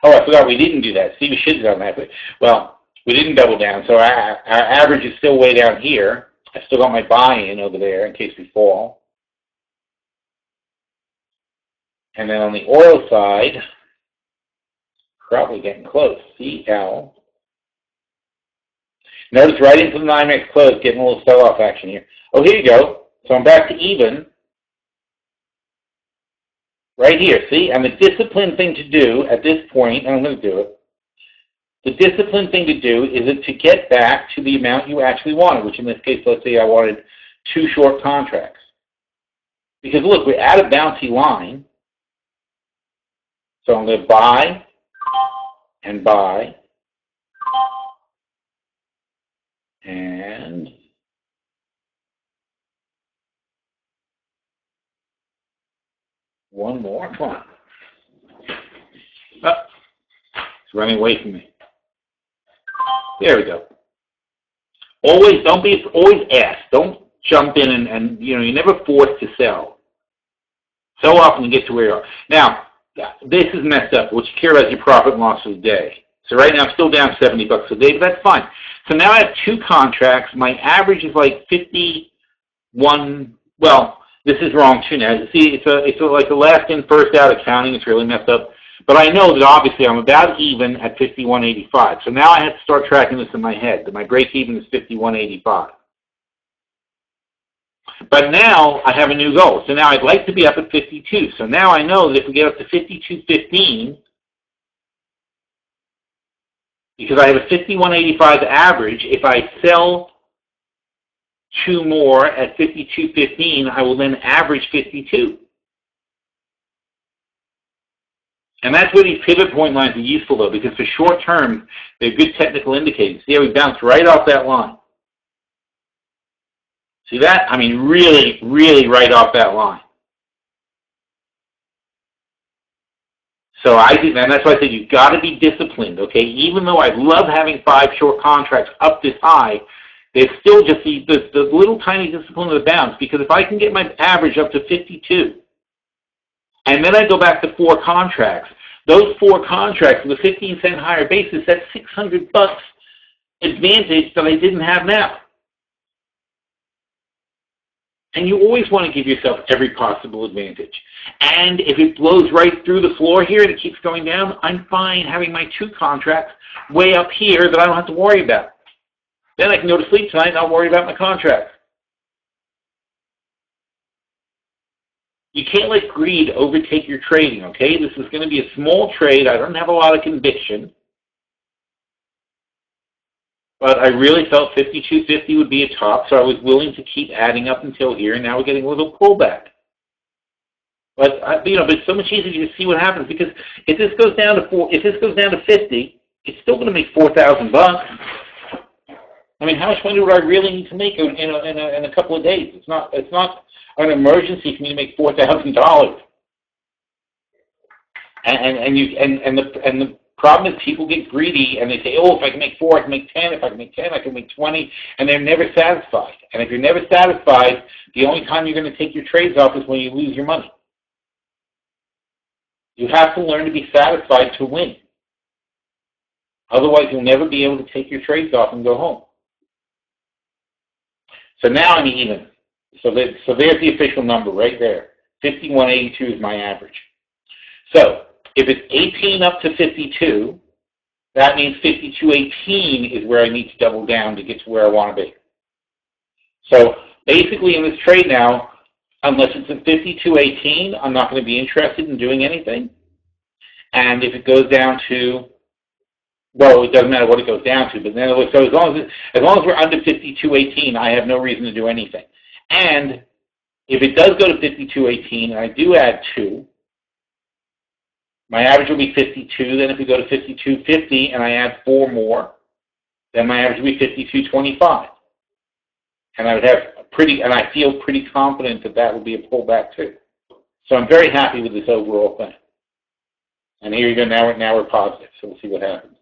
I forgot we didn't do that. See, we should have done that. But, well, we didn't double down, so our average is still way down here. I still got my buy-in over there in case we fall. And then on the oil side, probably getting close. CL. Notice right into the NYMEX close, getting a little sell-off action here. Oh, here you go. So I'm back to even. Right here, see? And the disciplined thing to do at this point, and I'm going to do it, the disciplined thing to do is to get back to the amount you actually wanted, which in this case, let's say I wanted 2 short contracts. Because look, we're at a bouncy line. So I'm going to buy and buy. And one more. Come on. Oh, it's running away from me. There we go. Always ask. Don't jump in and you're never forced to sell. So often you get to where you are. Now, this is messed up. What you care about is your profit and loss for the day. So right now I'm still down $70 a day, but that's fine. So now I have 2 contracts. My average is like 51. Well, this is wrong too now. See, it's like a last in, first out accounting. It's really messed up. But I know that obviously I'm about even at 51.85. So now I have to start tracking this in my head, that my break even is 51.85. But now I have a new goal. So now I'd like to be up at 52. So now I know that if we get up to 52.15, because I have a 51.85 average, if I sell 2 more at 52.15, I will then average 52. And that's where these pivot point lines are useful, though, because for short term, they're good technical indicators. See how we bounced right off that line? See that? I mean, really, really right off that line. So I think, and that's why I said you've got to be disciplined, okay? Even though I love having 5 short contracts up this high, there's still just the little tiny discipline of the bounce, because if I can get my average up to 52, and then I go back to 4 contracts, those 4 contracts with a 15-cent higher basis, that's $600 advantage that I didn't have now. And you always want to give yourself every possible advantage. And if it blows right through the floor here and it keeps going down, I'm fine having my 2 contracts way up here that I don't have to worry about. Then I can go to sleep tonight and not worry about my contract. You can't let greed overtake your trading, okay? This is going to be a small trade. I don't have a lot of conviction. But I really felt 52.50 would be a top, so I was willing to keep adding up until here, and now we're getting a little pullback. But it's so much easier to see what happens, because if this goes down to 50, it's still going to make $4,000. I mean, how much money would I really need to make in a couple of days? It's not an emergency for me to make $4,000. And the problem is people get greedy and they say, oh, if I can make 4, I can make 10. If I can make 10, I can make 20. And they're never satisfied. And if you're never satisfied, the only time you're going to take your trades off is when you lose your money. You have to learn to be satisfied to win. Otherwise, you'll never be able to take your trades off and go home. So now I'm even. So there's the official number right there. 51.82 is my average. So if it's 18 up to 52, that means 52.18 is where I need to double down to get to where I want to be. So basically in this trade now, unless it's at 52.18, I'm not going to be interested in doing anything. And if it goes down to, well, it doesn't matter what it goes down to, but then so as long as we're under 52.18, I have no reason to do anything. And if it does go to 52.18 and I do add 2, my average will be 52. Then if we go to 52.50 and I add 4 more, then my average will be 52.25. and I feel pretty confident that that will be a pullback too. So I'm very happy with this overall thing. And here you go, now we're positive, so we'll see what happens.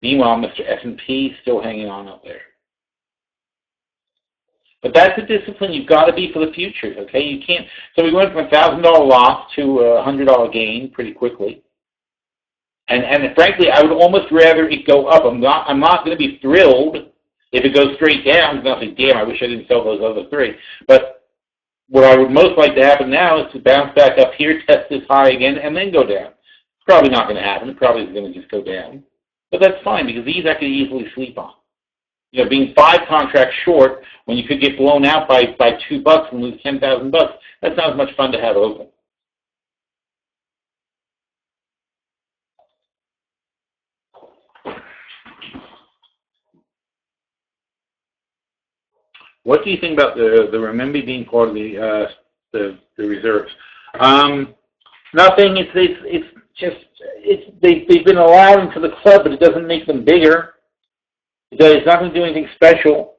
Meanwhile, Mr. S&P still hanging on up there. But that's a discipline you've got to be for the future, okay? You can't. So we went from a $1,000 loss to a $100 gain pretty quickly. And frankly, I would almost rather it go up. I'm not going to be thrilled if it goes straight down. I'm going to say, damn, I wish I didn't sell those other three. But what I would most like to happen now is to bounce back up here, test this high again, and then go down. It's probably not going to happen. It probably is going to just go down. But that's fine, because these I could easily sleep on. You know, being 5 contracts short when you could get blown out by $2 and lose $10,000, that's not as much fun to have open. What do you think about the renminbi being part of the reserves? Nothing. They've been allowed into the club, but it doesn't make them bigger. It's not going to do anything special.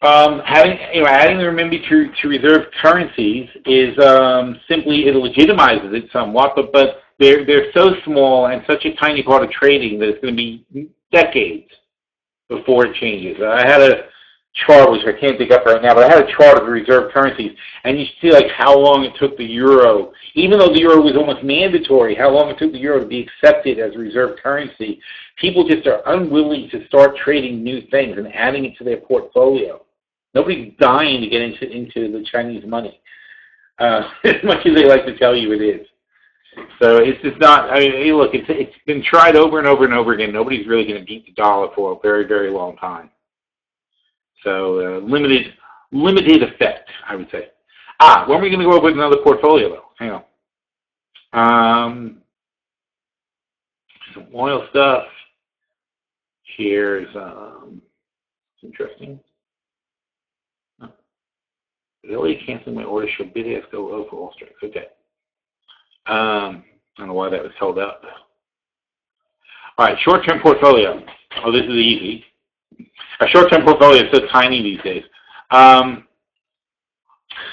Adding the renminbi to reserve currencies is simply, it legitimizes it somewhat, but they're so small and such a tiny part of trading that it's going to be decades before it changes. I had a chart, which I can't dig up right now, but I had a chart of the reserve currencies, and you see like how long it took the euro, even though the euro was almost mandatory, how long it took the euro to be accepted as a reserve currency. People just are unwilling to start trading new things and adding it to their portfolio. Nobody's dying to get into the Chinese money, as much as they like to tell you it is. So it's just not, I mean, hey, look, it's been tried over and over and over again. Nobody's really going to beat the dollar for a very, very long time. So limited effect, I would say. When are we going to go over with another portfolio, though? Hang on. Some oil stuff. Here's interesting. Really canceling my orders for bid-ask go low for all strikes. Okay. I don't know why that was held up. All right, short-term portfolio. Oh, this is easy. A short-term portfolio is so tiny these days.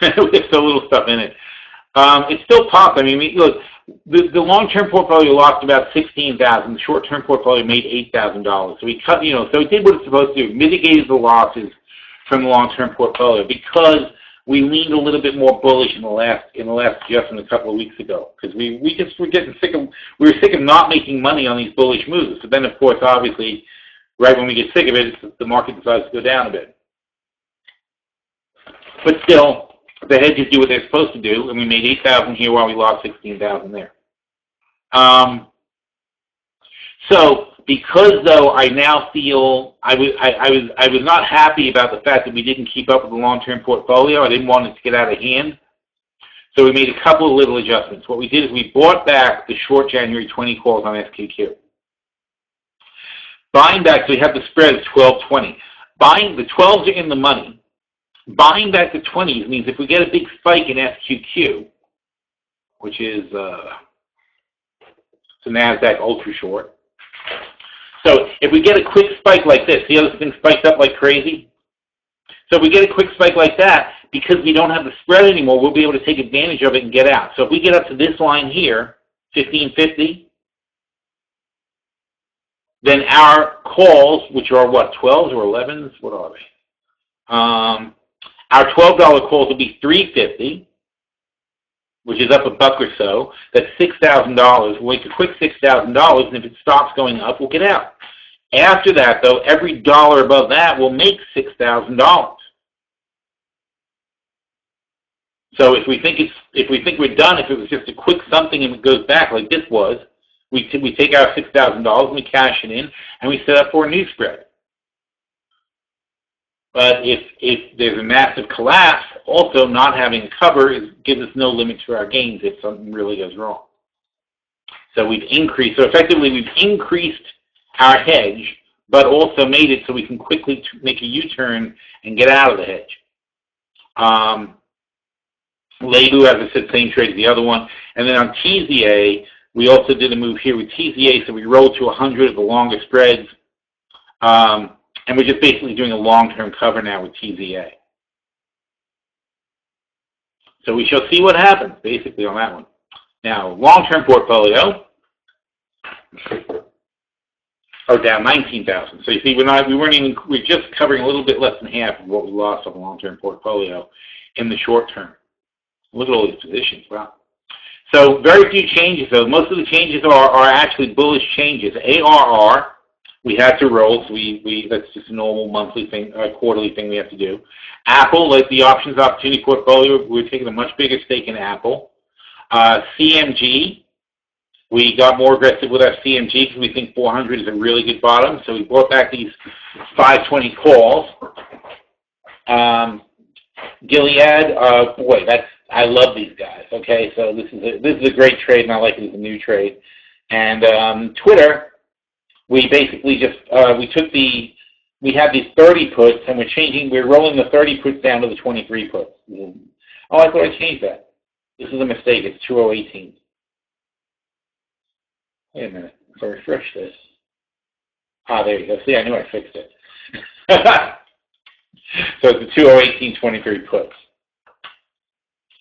There's so little stuff in it. It's still popped. I mean, look, the long-term portfolio lost about $16,000. The short-term portfolio made $8,000. So we cut, so it did what it's supposed to do. It mitigated the losses from the long-term portfolio because we leaned a little bit more bullish in the last adjustment a couple of weeks ago because we were getting sick of not making money on these bullish moves. So then, of course, obviously, right when we get sick of it, the market decides to go down a bit. But still, the hedges do what they're supposed to do, and we made $8,000 here while we lost $16,000 there. So because though I now feel I was not happy about the fact that we didn't keep up with the long-term portfolio. I didn't want it to get out of hand. So we made a couple of little adjustments. What we did is we bought back the short January 20 calls on SQQ. Buying back, so we have the spread of 12.20. Buying the 12s are in the money. Buying back the 20s means if we get a big spike in SQQ, which is it's a NASDAQ ultra short. So if we get a quick spike like this, see how this thing spiked up like crazy? So if we get a quick spike like that, because we don't have the spread anymore, we'll be able to take advantage of it and get out. So if we get up to this line here, 1550, then our calls, which are what, 12s or 11s? What are they? Our $12 calls will be $350, which is up a buck or so. That's $6,000. We'll make a quick $6,000, and if it stops going up, we'll get out. After that, though, every dollar above that will make $6,000. So if we think we're done, if it was just a quick something and it goes back like this was, we take our $6,000 and we cash it in, and we set up for a new spread. But if there's a massive collapse, also not having a cover gives us no limit to our gains if something really goes wrong. So effectively we've increased our hedge, but also made it so we can quickly make a U-turn and get out of the hedge. Lebu, as I said, same trade as the other one. And then on TZA, we also did a move here with TZA, so we rolled to 100 of the longer spreads. And we're just basically doing a long-term cover now with TZA. So we shall see what happens, basically, on that one. Now, long-term portfolio, down 19,000. So you see, we're just covering a little bit less than half of what we lost on the long-term portfolio in the short term. Look at all these positions, wow. So very few changes, though. Most of the changes are actually bullish changes. ARR, we had to roll, so that's just a normal monthly thing, quarterly thing we have to do. Apple, like the options opportunity portfolio, we're taking a much bigger stake in Apple. CMG, we got more aggressive with our CMG because we think 400 is a really good bottom, so we bought back these 520 calls. Gilead, boy, I love these guys. Okay, so this is a great trade, and I like it as a new trade. And Twitter, we basically just we have these 30 puts, and we're rolling the 30 puts down to the 23 puts. Oh, I thought I changed that. This is a mistake. It's 2018. Wait a minute. So refresh this. There you go. See, I knew I fixed it. So it's the 2018-23 puts.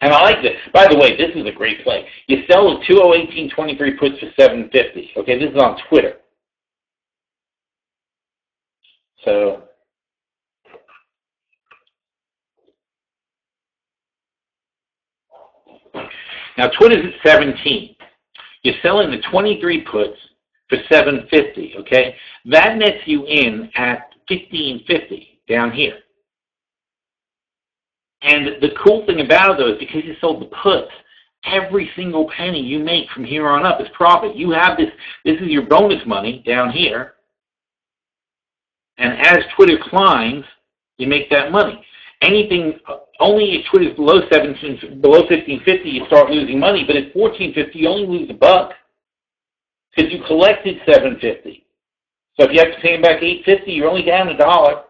And I like this. By the way, this is a great play. You sell the 2018-23 puts for $7.50. Okay, this is on Twitter. So now Twitter's at 17. You're selling the 23 puts for $7.50. Okay, that nets you in at $15.50 down here. And the cool thing about it, though, is because you sold the puts, every single penny you make from here on up is profit. You have this is your bonus money down here. And as Twitter climbs, you make that money. Only if Twitter's below 15.50, you start losing money. But at 14.50, you only lose $1 because you collected $7.50. So if you have to pay them back $8.50, you're only down $1.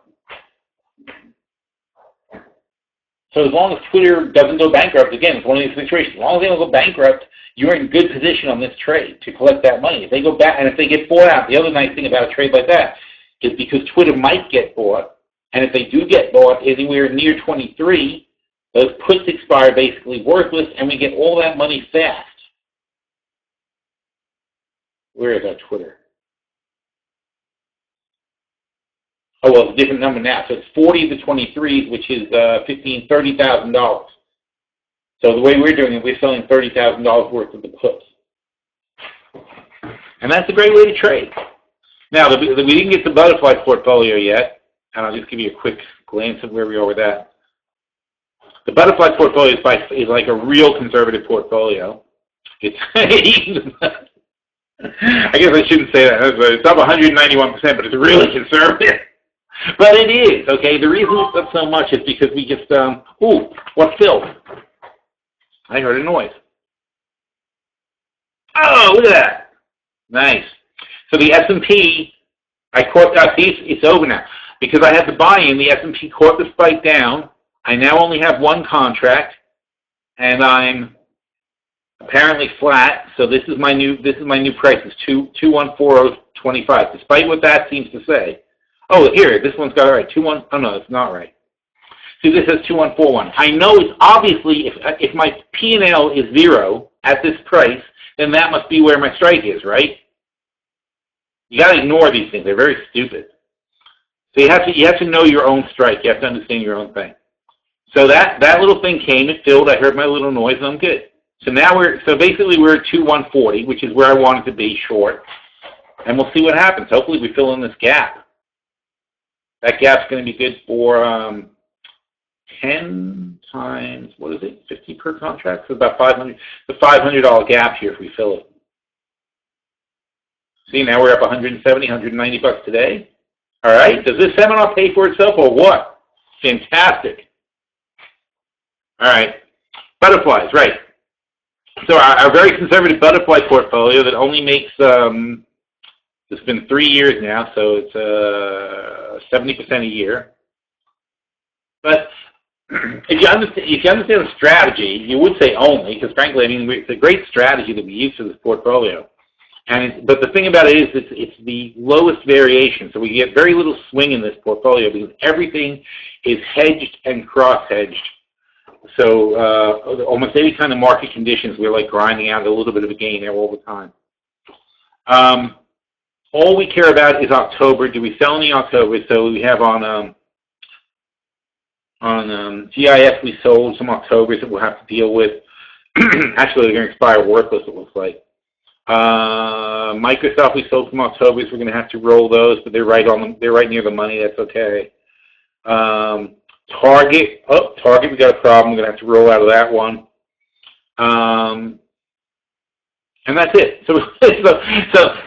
So as long as Twitter doesn't go bankrupt, again, it's one of these situations. As long as they don't go bankrupt, you're in good position on this trade to collect that money. If they go back, and if they get bought out, the other nice thing about a trade like that is because Twitter might get bought, and if they do get bought anywhere near 23, those puts expire basically worthless, and we get all that money fast. Where is our Twitter? Oh, well, it's a different number now. So it's 40 to 23, which is $30,000. So the way we're doing it, we're selling $30,000 worth of the puts. And that's a great way to trade. Now, we didn't get the butterfly portfolio yet, and I'll just give you a quick glance of where we are with that. The butterfly portfolio is like a real conservative portfolio. It's I guess I shouldn't say that. It's up 191%, but it's really conservative. But it is, okay? The reason it's up so much is because we just, ooh, what filled? I heard a noise. Oh, look at that. Nice. So the S&P, I caught that. See, it's over now. Because I had to buy in, the S&P caught the spike down. I now only have one contract, and I'm apparently flat. So this is my new price. It's 2140.25. Despite what that seems to say. Oh, here, this one's got it right. Oh no, it's not right. See, this says 2141. I know it's obviously if my P&L is 0 at this price, then that must be where my strike is, right? You got to ignore these things. They're very stupid. So you have to know your own strike. You have to understand your own thing. So that little thing came, it filled. I heard my little noise, and I'm good. So now basically we're at 2140, which is where I wanted to be short, and we'll see what happens. Hopefully we fill in this gap. That gap's going to be good for 10 times, what is it, 50 per contract? So about $500. The $500 gap here if we fill it. See, now we're up $170, $190 today. All right, does this seminar pay for itself or what? Fantastic. All right, butterflies, right. So our very conservative butterfly portfolio that only makes, it's been 3 years now, so it's 70% a year. But if you understand the strategy, you would say only, because frankly, I mean, it's a great strategy that we use for this portfolio. But the thing about it is it's the lowest variation, so we get very little swing in this portfolio because everything is hedged and cross-hedged. So almost any kind of market conditions, we're like grinding out a little bit of a gain there all the time. All we care about is October. Do we sell any October? So we have on GIS, we sold some Octobers that we'll have to deal with. Actually, they're going to expire worthless, it looks like. Microsoft, we sold some Octobers. We're going to have to roll those, but they're right near the money. That's okay. Target, we got a problem. We're going to have to roll out of that one. And that's it. So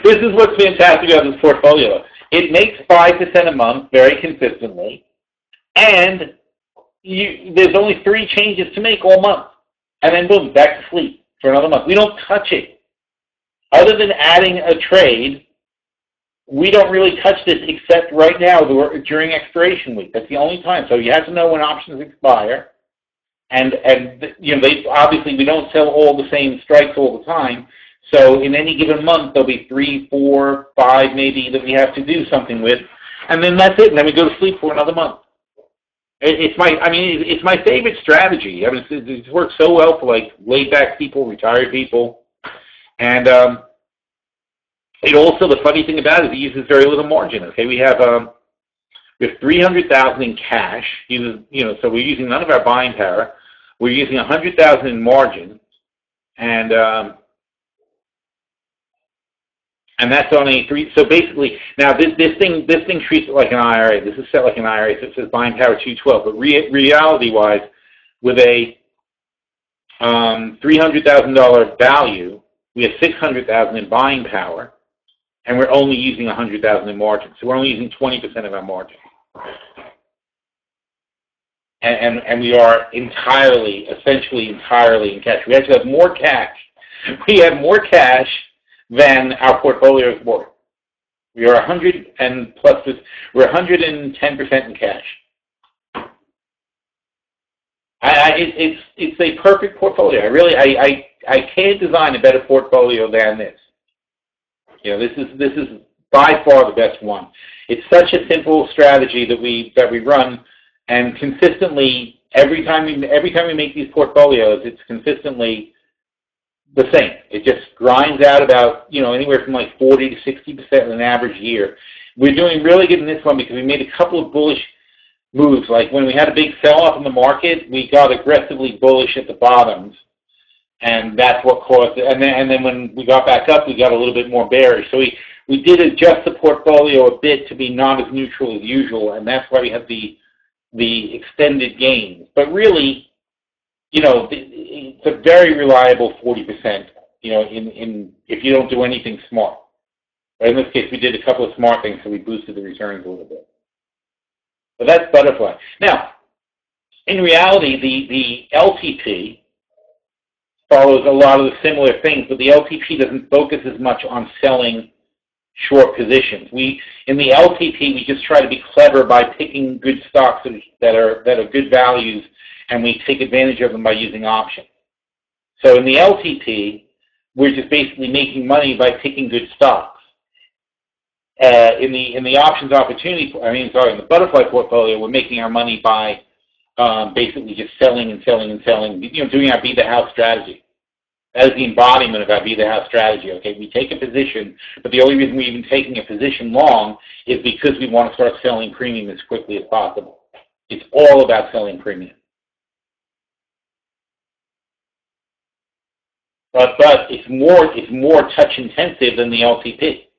this is what's fantastic about this portfolio. It makes 5% a month very consistently, and there's only 3 changes to make all month. And then boom, back to sleep for another month. We don't touch it. Other than adding a trade, we don't really touch this except right now during expiration week. That's the only time. So you have to know when options expire. And obviously we don't sell all the same strikes all the time. So in any given month, there'll be 3, 4, 5 maybe that we have to do something with. And then that's it. And then we go to sleep for another month. It's my favorite strategy. I mean, it works so well for like laid-back people, retired people. And it also, the funny thing about it uses very little margin. Okay, we have $300,000 in cash. So we're using none of our buying power. We're using $100,000 in margin, and that's on a 3. So basically, now this thing treats it like an IRA. This is set like an IRA. So it says buying power 212. But reality-wise, with a $300,000 value, we have $600,000 in buying power, and we're only using $100,000 in margin. So we're only using 20% of our margin. And we are essentially entirely in cash. We actually have more cash. We have more cash than our portfolio is worth. We are 110% in cash. It's a perfect portfolio. I can't design a better portfolio than this. This is by far the best one. It's such a simple strategy that we run, and consistently every time we make these portfolios, it's consistently the same. It just grinds out about anywhere from like 40 to 60% in an average year. We're doing really good in this one because we made a couple of bullish moves. Like when we had a big sell-off in the market, we got aggressively bullish at the bottoms, and that's what caused it. And then when we got back up, we got a little bit more bearish. So we did adjust the portfolio a bit to be not as neutral as usual, and that's why we have the extended gains. But really, it's a very reliable 40%. If you don't do anything smart. But in this case, we did a couple of smart things, so we boosted the returns a little bit. So that's butterfly. Now, in reality, the LTP follows a lot of the similar things, but the LTP doesn't focus as much on selling short positions. In the LTP, we just try to be clever by picking good stocks that are good values, and we take advantage of them by using options. So in the LTP, we're just basically making money by picking good stocks. In the options opportunity, in the butterfly portfolio, we're making our money by basically just selling and selling and selling, doing our Be the House strategy. That is the embodiment of our Be the House strategy. Okay, we take a position, but the only reason we're even taking a position long is because we want to start selling premium as quickly as possible. It's all about selling premium. But it's more touch intensive than the LTP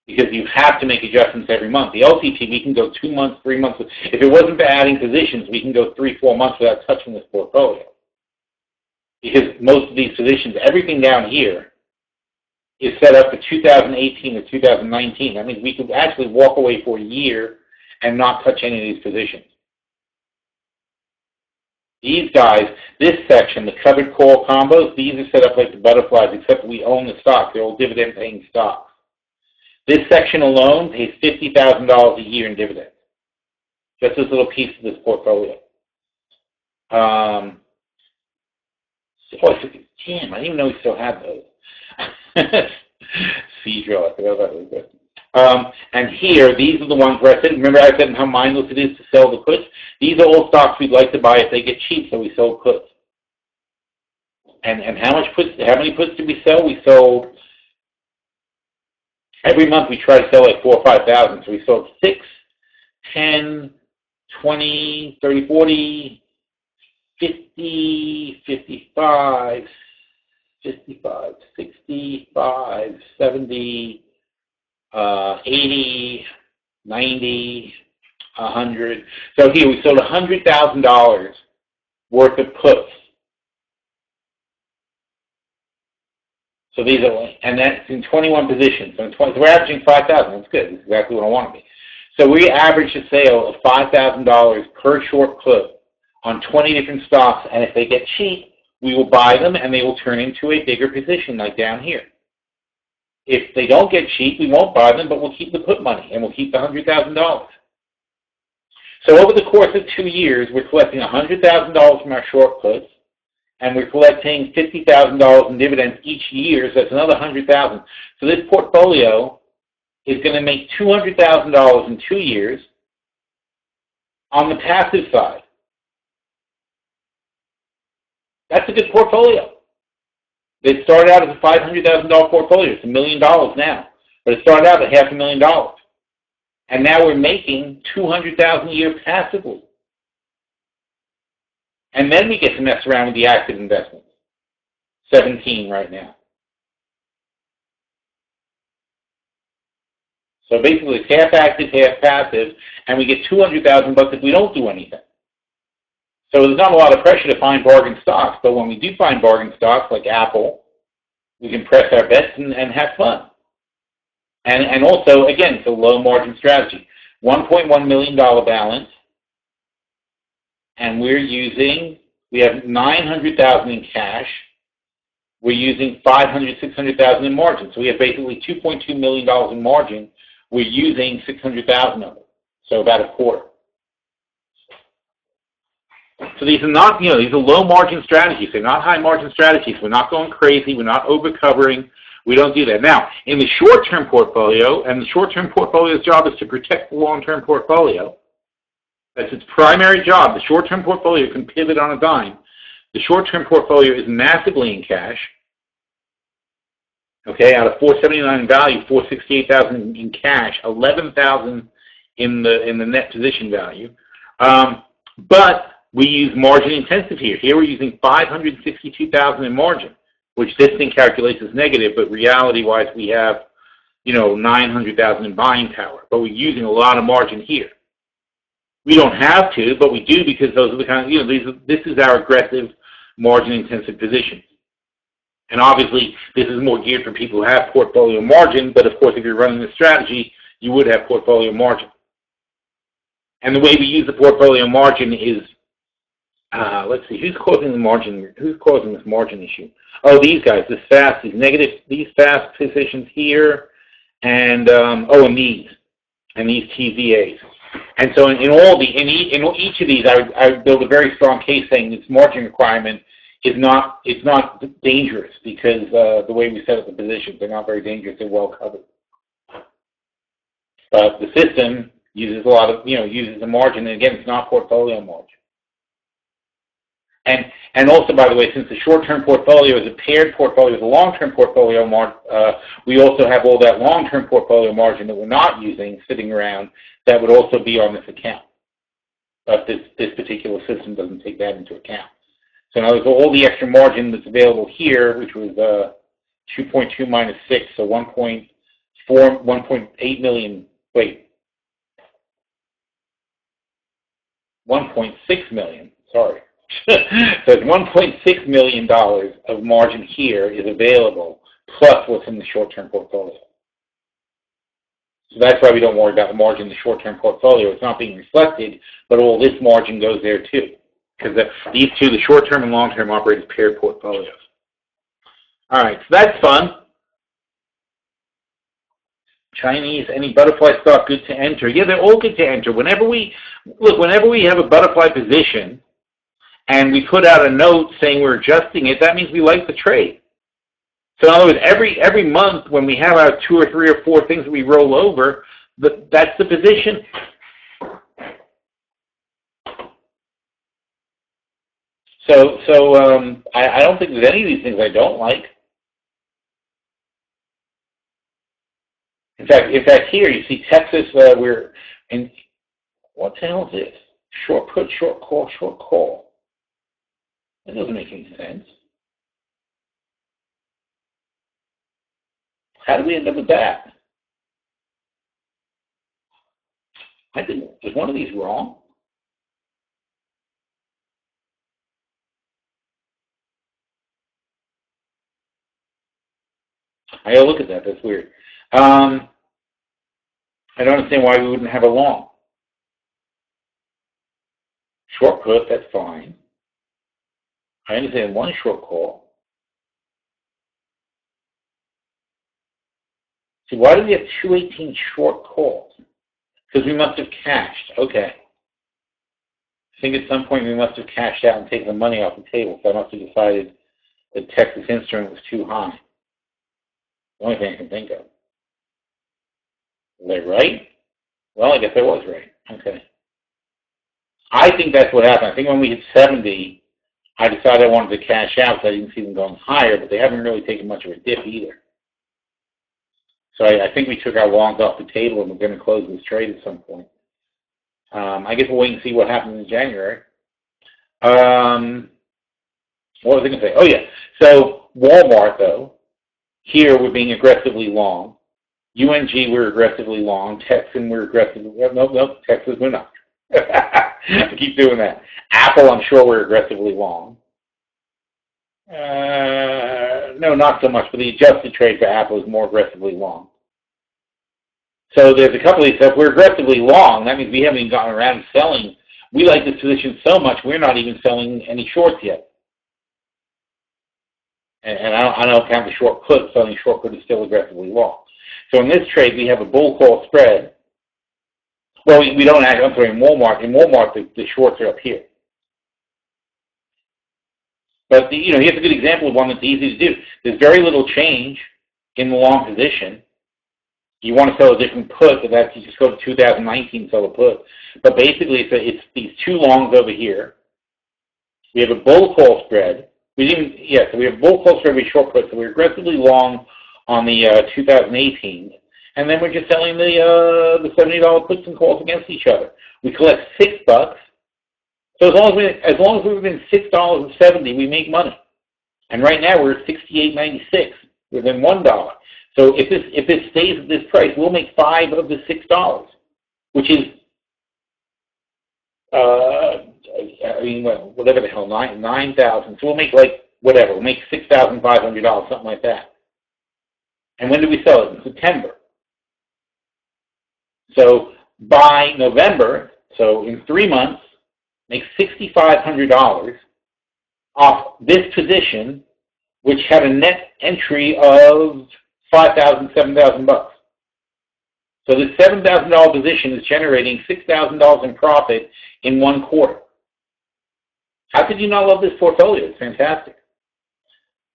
because you have to make adjustments every month. The LTP, we can go 2 months, 3 months. If it wasn't for adding positions, we can go 3, 4 months without touching this portfolio. Because most of these positions, everything down here, is set up for 2018 or 2019. That means we could actually walk away for a year and not touch any of these positions. These guys, this section, the covered call combos, these are set up like the butterflies, except we own the stock. They're all dividend-paying stocks. This section alone pays $50,000 a year in dividends. Just this little piece of this portfolio. Damn, I didn't even know we still had those. Seadrill, I forgot about that. And here, these are the ones where I said, remember I said how mindless it is to sell the puts? These are all stocks we'd like to buy if they get cheap, so we sold puts. And how many puts did we sell? We sold, every month we try to sell like 4,000 or 5,000. So we sold 6, 10, 20, 30, 40, 50, 55, 55, 65, 70, 80, 90, 100. So here we sold $100,000 worth of puts. So these are, and that's in 21 positions. So we're averaging 5,000. That's good. That's exactly what I want to be. So we average a sale of $5,000 per short put on 20 different stocks, and if they get cheap, we will buy them, and they will turn into a bigger position, like down here. If they don't get cheap, we won't buy them, but we'll keep the put money, and we'll keep the $100,000. So over the course of 2 years, we're collecting $100,000 from our short puts, and we're collecting $50,000 in dividends each year, so that's another $100,000. So this portfolio is going to make $200,000 in 2 years on the passive side. That's a good portfolio. It started out as a $500,000 portfolio. It's $1 million now, but it started out at $500,000, and now we're making $200,000 a year passively. And then we get to mess around with the active investments. 17 right now. So basically it's half active, half passive, and we get $200,000 if we don't do anything. So there's not a lot of pressure to find bargain stocks, but when we do find bargain stocks like Apple, we can press our bets and have fun. And also, again, it's a low margin strategy. $1.1 million balance. And we have $900,000 in cash. We're using $500,000, $600,000 in margin. So we have basically $2.2 million in margin. We're using $600,000 of it. So about a quarter. So these are not, these are low margin strategies. They're not high margin strategies. We're not going crazy. We're not overcovering. We don't do that. Now, in the short-term portfolio, and the short-term portfolio's job is to protect the long-term portfolio. That's its primary job. The short-term portfolio can pivot on a dime. The short-term portfolio is massively in cash. Okay, out of $479 in value, $468,000 in cash, $11,000 in the net position value. But we use margin intensive here. Here we're using $562,000 in margin, which this thing calculates as negative, but reality-wise we have, $900,000 in buying power. But we're using a lot of margin here. We don't have to, but we do because those are the kind of, this is our aggressive margin-intensive position. And obviously, this is more geared for people who have portfolio margin, but of course, if you're running this strategy, you would have portfolio margin. And the way we use the portfolio margin is, let's see, who's causing this margin issue? Oh, these guys, these fast positions here, and these TVAs. And so in each of these, I would build a very strong case saying this margin requirement is not dangerous because the way we set up the positions, they're not very dangerous. They're well covered. But the system uses a lot of uses the margin, and again, it's not portfolio margin. And also, by the way, since the short-term portfolio is a paired portfolio with a long-term portfolio, we also have all that long-term portfolio margin that we're not using sitting around that would also be on this account. But this particular system doesn't take that into account. So in other words, all the extra margin that's available here, which was 2.2 minus 6, so 1.8 million, 1.6 million, sorry. So it's $1.6 million of margin here is available, plus what's in the short-term portfolio. So that's why we don't worry about the margin in the short-term portfolio. It's not being reflected, but all this margin goes there too. Because these two, the short-term and long-term, operate as paired portfolios. All right, so that's fun. Chinese, any butterfly stock good to enter? Yeah, they're all good to enter. Whenever we have a butterfly position, and we put out a note saying we're adjusting it, that means we like the trade. So in other words, every month when we have our 2 or 3 or 4 things that we roll over, that's the position. So I don't think there's any of these things I don't like. In fact, here you see Texas. We're in. What the hell is this? Short put, short call, short call. That doesn't make any sense. How did we end up with that? I think, is one of these wrong? I gotta look at that. That's weird. I don't understand why we wouldn't have a long. Short put, that's fine. I understand one short call. See, why do we have 218 short calls? Because we must have cashed. Okay. I think at some point we must have cashed out and taken the money off the table. So I must have decided that Texas Instrument was too high. The only thing I can think of. Was I right? Well, I guess I was right. Okay. I think that's what happened. I think when we hit 70, I decided I wanted to cash out because I didn't see them going higher, but they haven't really taken much of a dip either. So I think we took our longs off the table and we're going to close this trade at some point. I guess we'll wait and see what happens in January. What was I going to say? Oh, yeah. So Walmart, though, here we're being aggressively long. UNG, we're aggressively long. Texan, we're aggressively... Nope, Texas, we're not. I keep doing that. Apple, I'm sure we're aggressively long. No, not so much, but the adjusted trade for Apple is more aggressively long. So there's a couple of these stuff. We're aggressively long. That means we haven't even gotten around to selling. We like this position so much, we're not even selling any shorts yet. And I don't count the short put, selling short put is still aggressively long. So in this trade, we have a bull call spread. Well, we don't actually, I'm sorry, in Walmart. In Walmart, the shorts are up here. But, here's a good example of one that's easy to do. There's very little change in the long position. You want to sell a different put, but that's, you just go to 2019 sell a put. But basically, it's these 2 longs over here. We have a bull call spread. So we have a bull call spread with short put. So we're aggressively long on the 2018. And then we're just selling the $70 puts and calls against each other. We collect $6. So as long as we're within $6.70, we make money. And right now we're at $68.96, within $1. So if this stays at this price, we'll make $5 of the $6, which is whatever the hell, 9,000. So we'll make we'll make $6,500, something like that. And when do we sell it? In September. So by November, so in 3 months, make $6,500 off this position, which had a net entry of $5,000, $7,000. So this $7,000 position is generating $6,000 in profit in 1 quarter. How could you not love this portfolio? It's fantastic.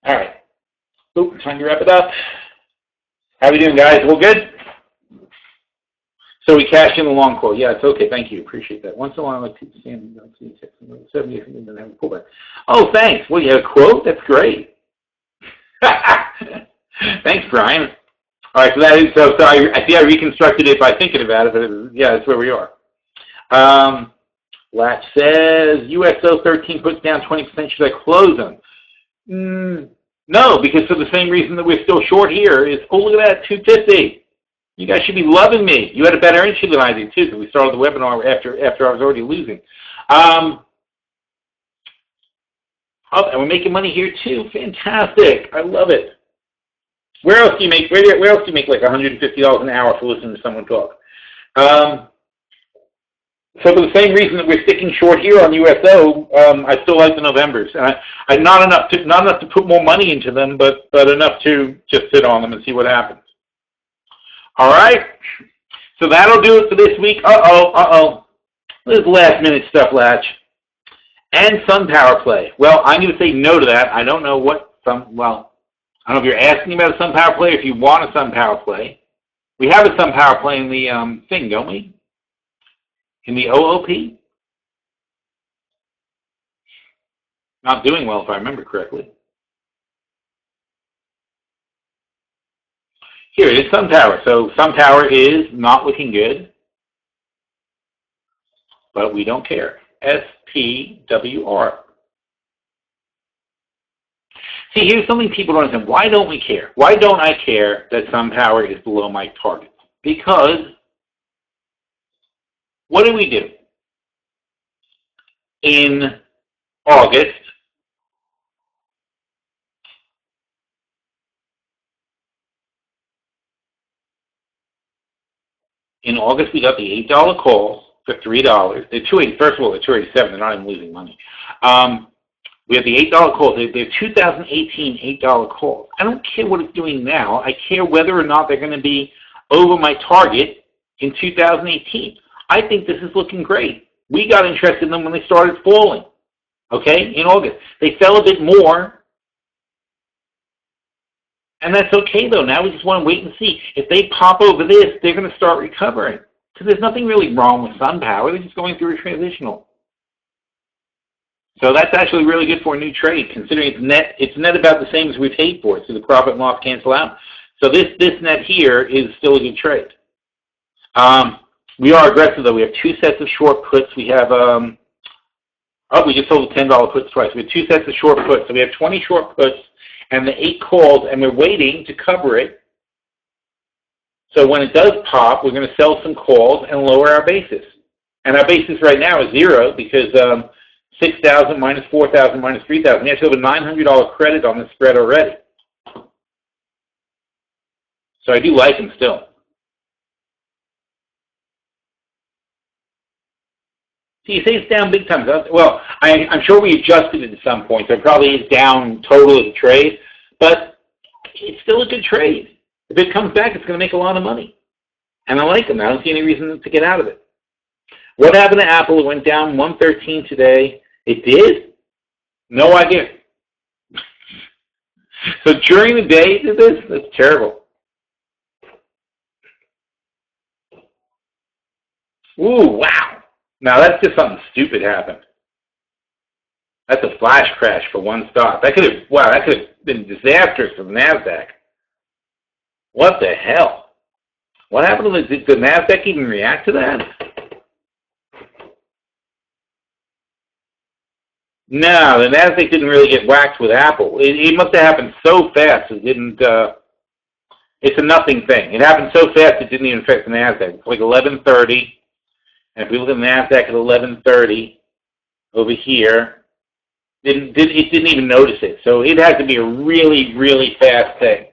All right. Time to wrap it up. How are we doing, guys? All good? So we cashed in the long call. Yeah, it's okay. Thank you. Appreciate that. Once in a while, I like to stand and see 70 and then have a pullback. Oh, thanks. Well, you have a quote? That's great. Thanks, Brian. All right, so I see I reconstructed it by thinking about it, but yeah, that's where we are. Latch says, USO 13 puts down 20%. Should I close them? No, because for the same reason that we're still short here is, oh, look at that, 250. You guys should be loving me. You had a better entry than I did, too, because we started the webinar after I was already losing. Oh, and we're making money here, too. Fantastic. I love it. Where else do you make like $150 an hour for listening to someone talk? So for the same reason that we're sticking short here on USO, I still like the Novembers. Not enough to put more money into them, but enough to just sit on them and see what happens. All right. So that'll do it for this week. This is last minute stuff, Latch. And Sun Power Play. Well, I'm going to say no to that. I don't know what I don't know if you're asking about a SunPower play or if you want a SunPower play. We have a SunPower play in the thing, don't we? In the OOP? Not doing well, if I remember correctly. Here it is, SunPower. So SunPower is not looking good, but we don't care. SPWR. See, here's something people don't understand. Why don't we care? Why don't I care that SunPower is below my target? Because what do we do? In August, we got the $8 calls for $3. They're $2.80. First of all, they're $2.87. They're not even losing money. We have the $8 calls. They're 2018 $8 calls. I don't care what it's doing now. I care whether or not they're going to be over my target in 2018. I think this is looking great. We got interested in them when they started falling, okay, in August. They fell a bit more, and that's okay, though. Now we just want to wait and see. If they pop over this, they're going to start recovering because there's nothing really wrong with SunPower. They're just going through a transitional. So that's actually really good for a new trade, considering it's net about the same as we paid for it, so the profit and loss cancel out. So this net here is still a good trade. We are aggressive, though. We have two sets of short puts. We have, we just sold the $10 puts twice. We have two sets of short puts. So we have 20 short puts and the 8 calls, and we're waiting to cover it. So when it does pop, we're going to sell some calls and lower our basis. And our basis right now is 0 because 6,000 minus 4,000 minus 3,000. We actually have a $900 credit on the spread already. So I do like them still. See, you say it's down big time. Well, I'm sure we adjusted it at some point, so it probably is down total as a trade, but it's still a good trade. If it comes back, it's going to make a lot of money. And I like them. I don't see any reason to get out of it. What happened to Apple? It went down 113 today. It did? No idea. So during the day it did this? That's terrible. Ooh, wow. Now that's just something stupid happened. That's a flash crash for one stock. That could have been disastrous for the NASDAQ. What the hell? What happened to did the NASDAQ even react to that? No, the NASDAQ didn't really get whacked with Apple. It must have happened so fast it didn't, it's a nothing thing. It happened so fast it didn't even affect the NASDAQ. It's like 11:30, and if we look at the NASDAQ at 11:30 over here, it didn't even notice it. So it had to be a really, really fast thing.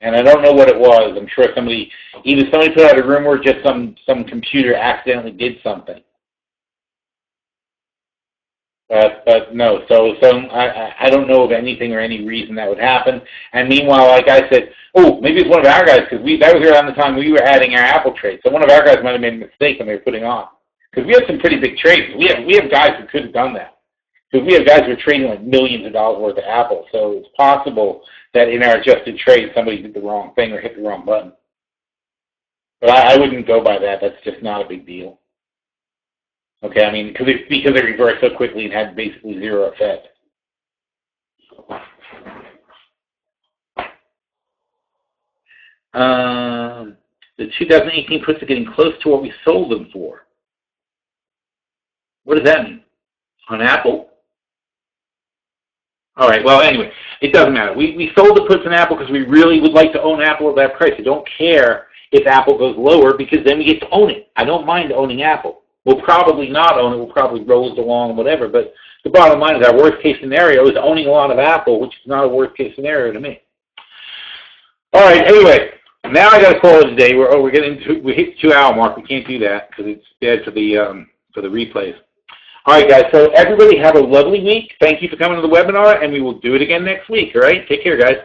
And I don't know what it was. I'm sure either somebody put out a rumor or just some computer accidentally did something. But no, so I don't know of anything or any reason that would happen. And meanwhile, like I said, maybe it's one of our guys, because that was around the time we were adding our Apple trade. So one of our guys might have made a mistake when they were putting on. Because we have some pretty big trades. We have guys who could have done that. Because we have guys who are trading like millions of dollars worth of Apple. So it's possible that in our adjusted trade, somebody did the wrong thing or hit the wrong button. But I wouldn't go by that. That's just not a big deal. Okay, I mean, because it reversed so quickly and had basically zero effect. The 2018 puts are getting close to what we sold them for. What does that mean? On Apple? All right, well, anyway, it doesn't matter. We sold the puts on Apple because we really would like to own Apple at that price. I don't care if Apple goes lower because then we get to own it. I don't mind owning Apple. We'll probably not own it. We'll probably roll it along or whatever. But the bottom line is our worst-case scenario is owning a lot of Apple, which is not a worst-case scenario to me. All right, anyway, now I got to call it a day. We hit the 2-hour mark. We can't do that because it's bad for the replays. All right, guys, so everybody have a lovely week. Thank you for coming to the webinar, and we will do it again next week, all right? Take care, guys.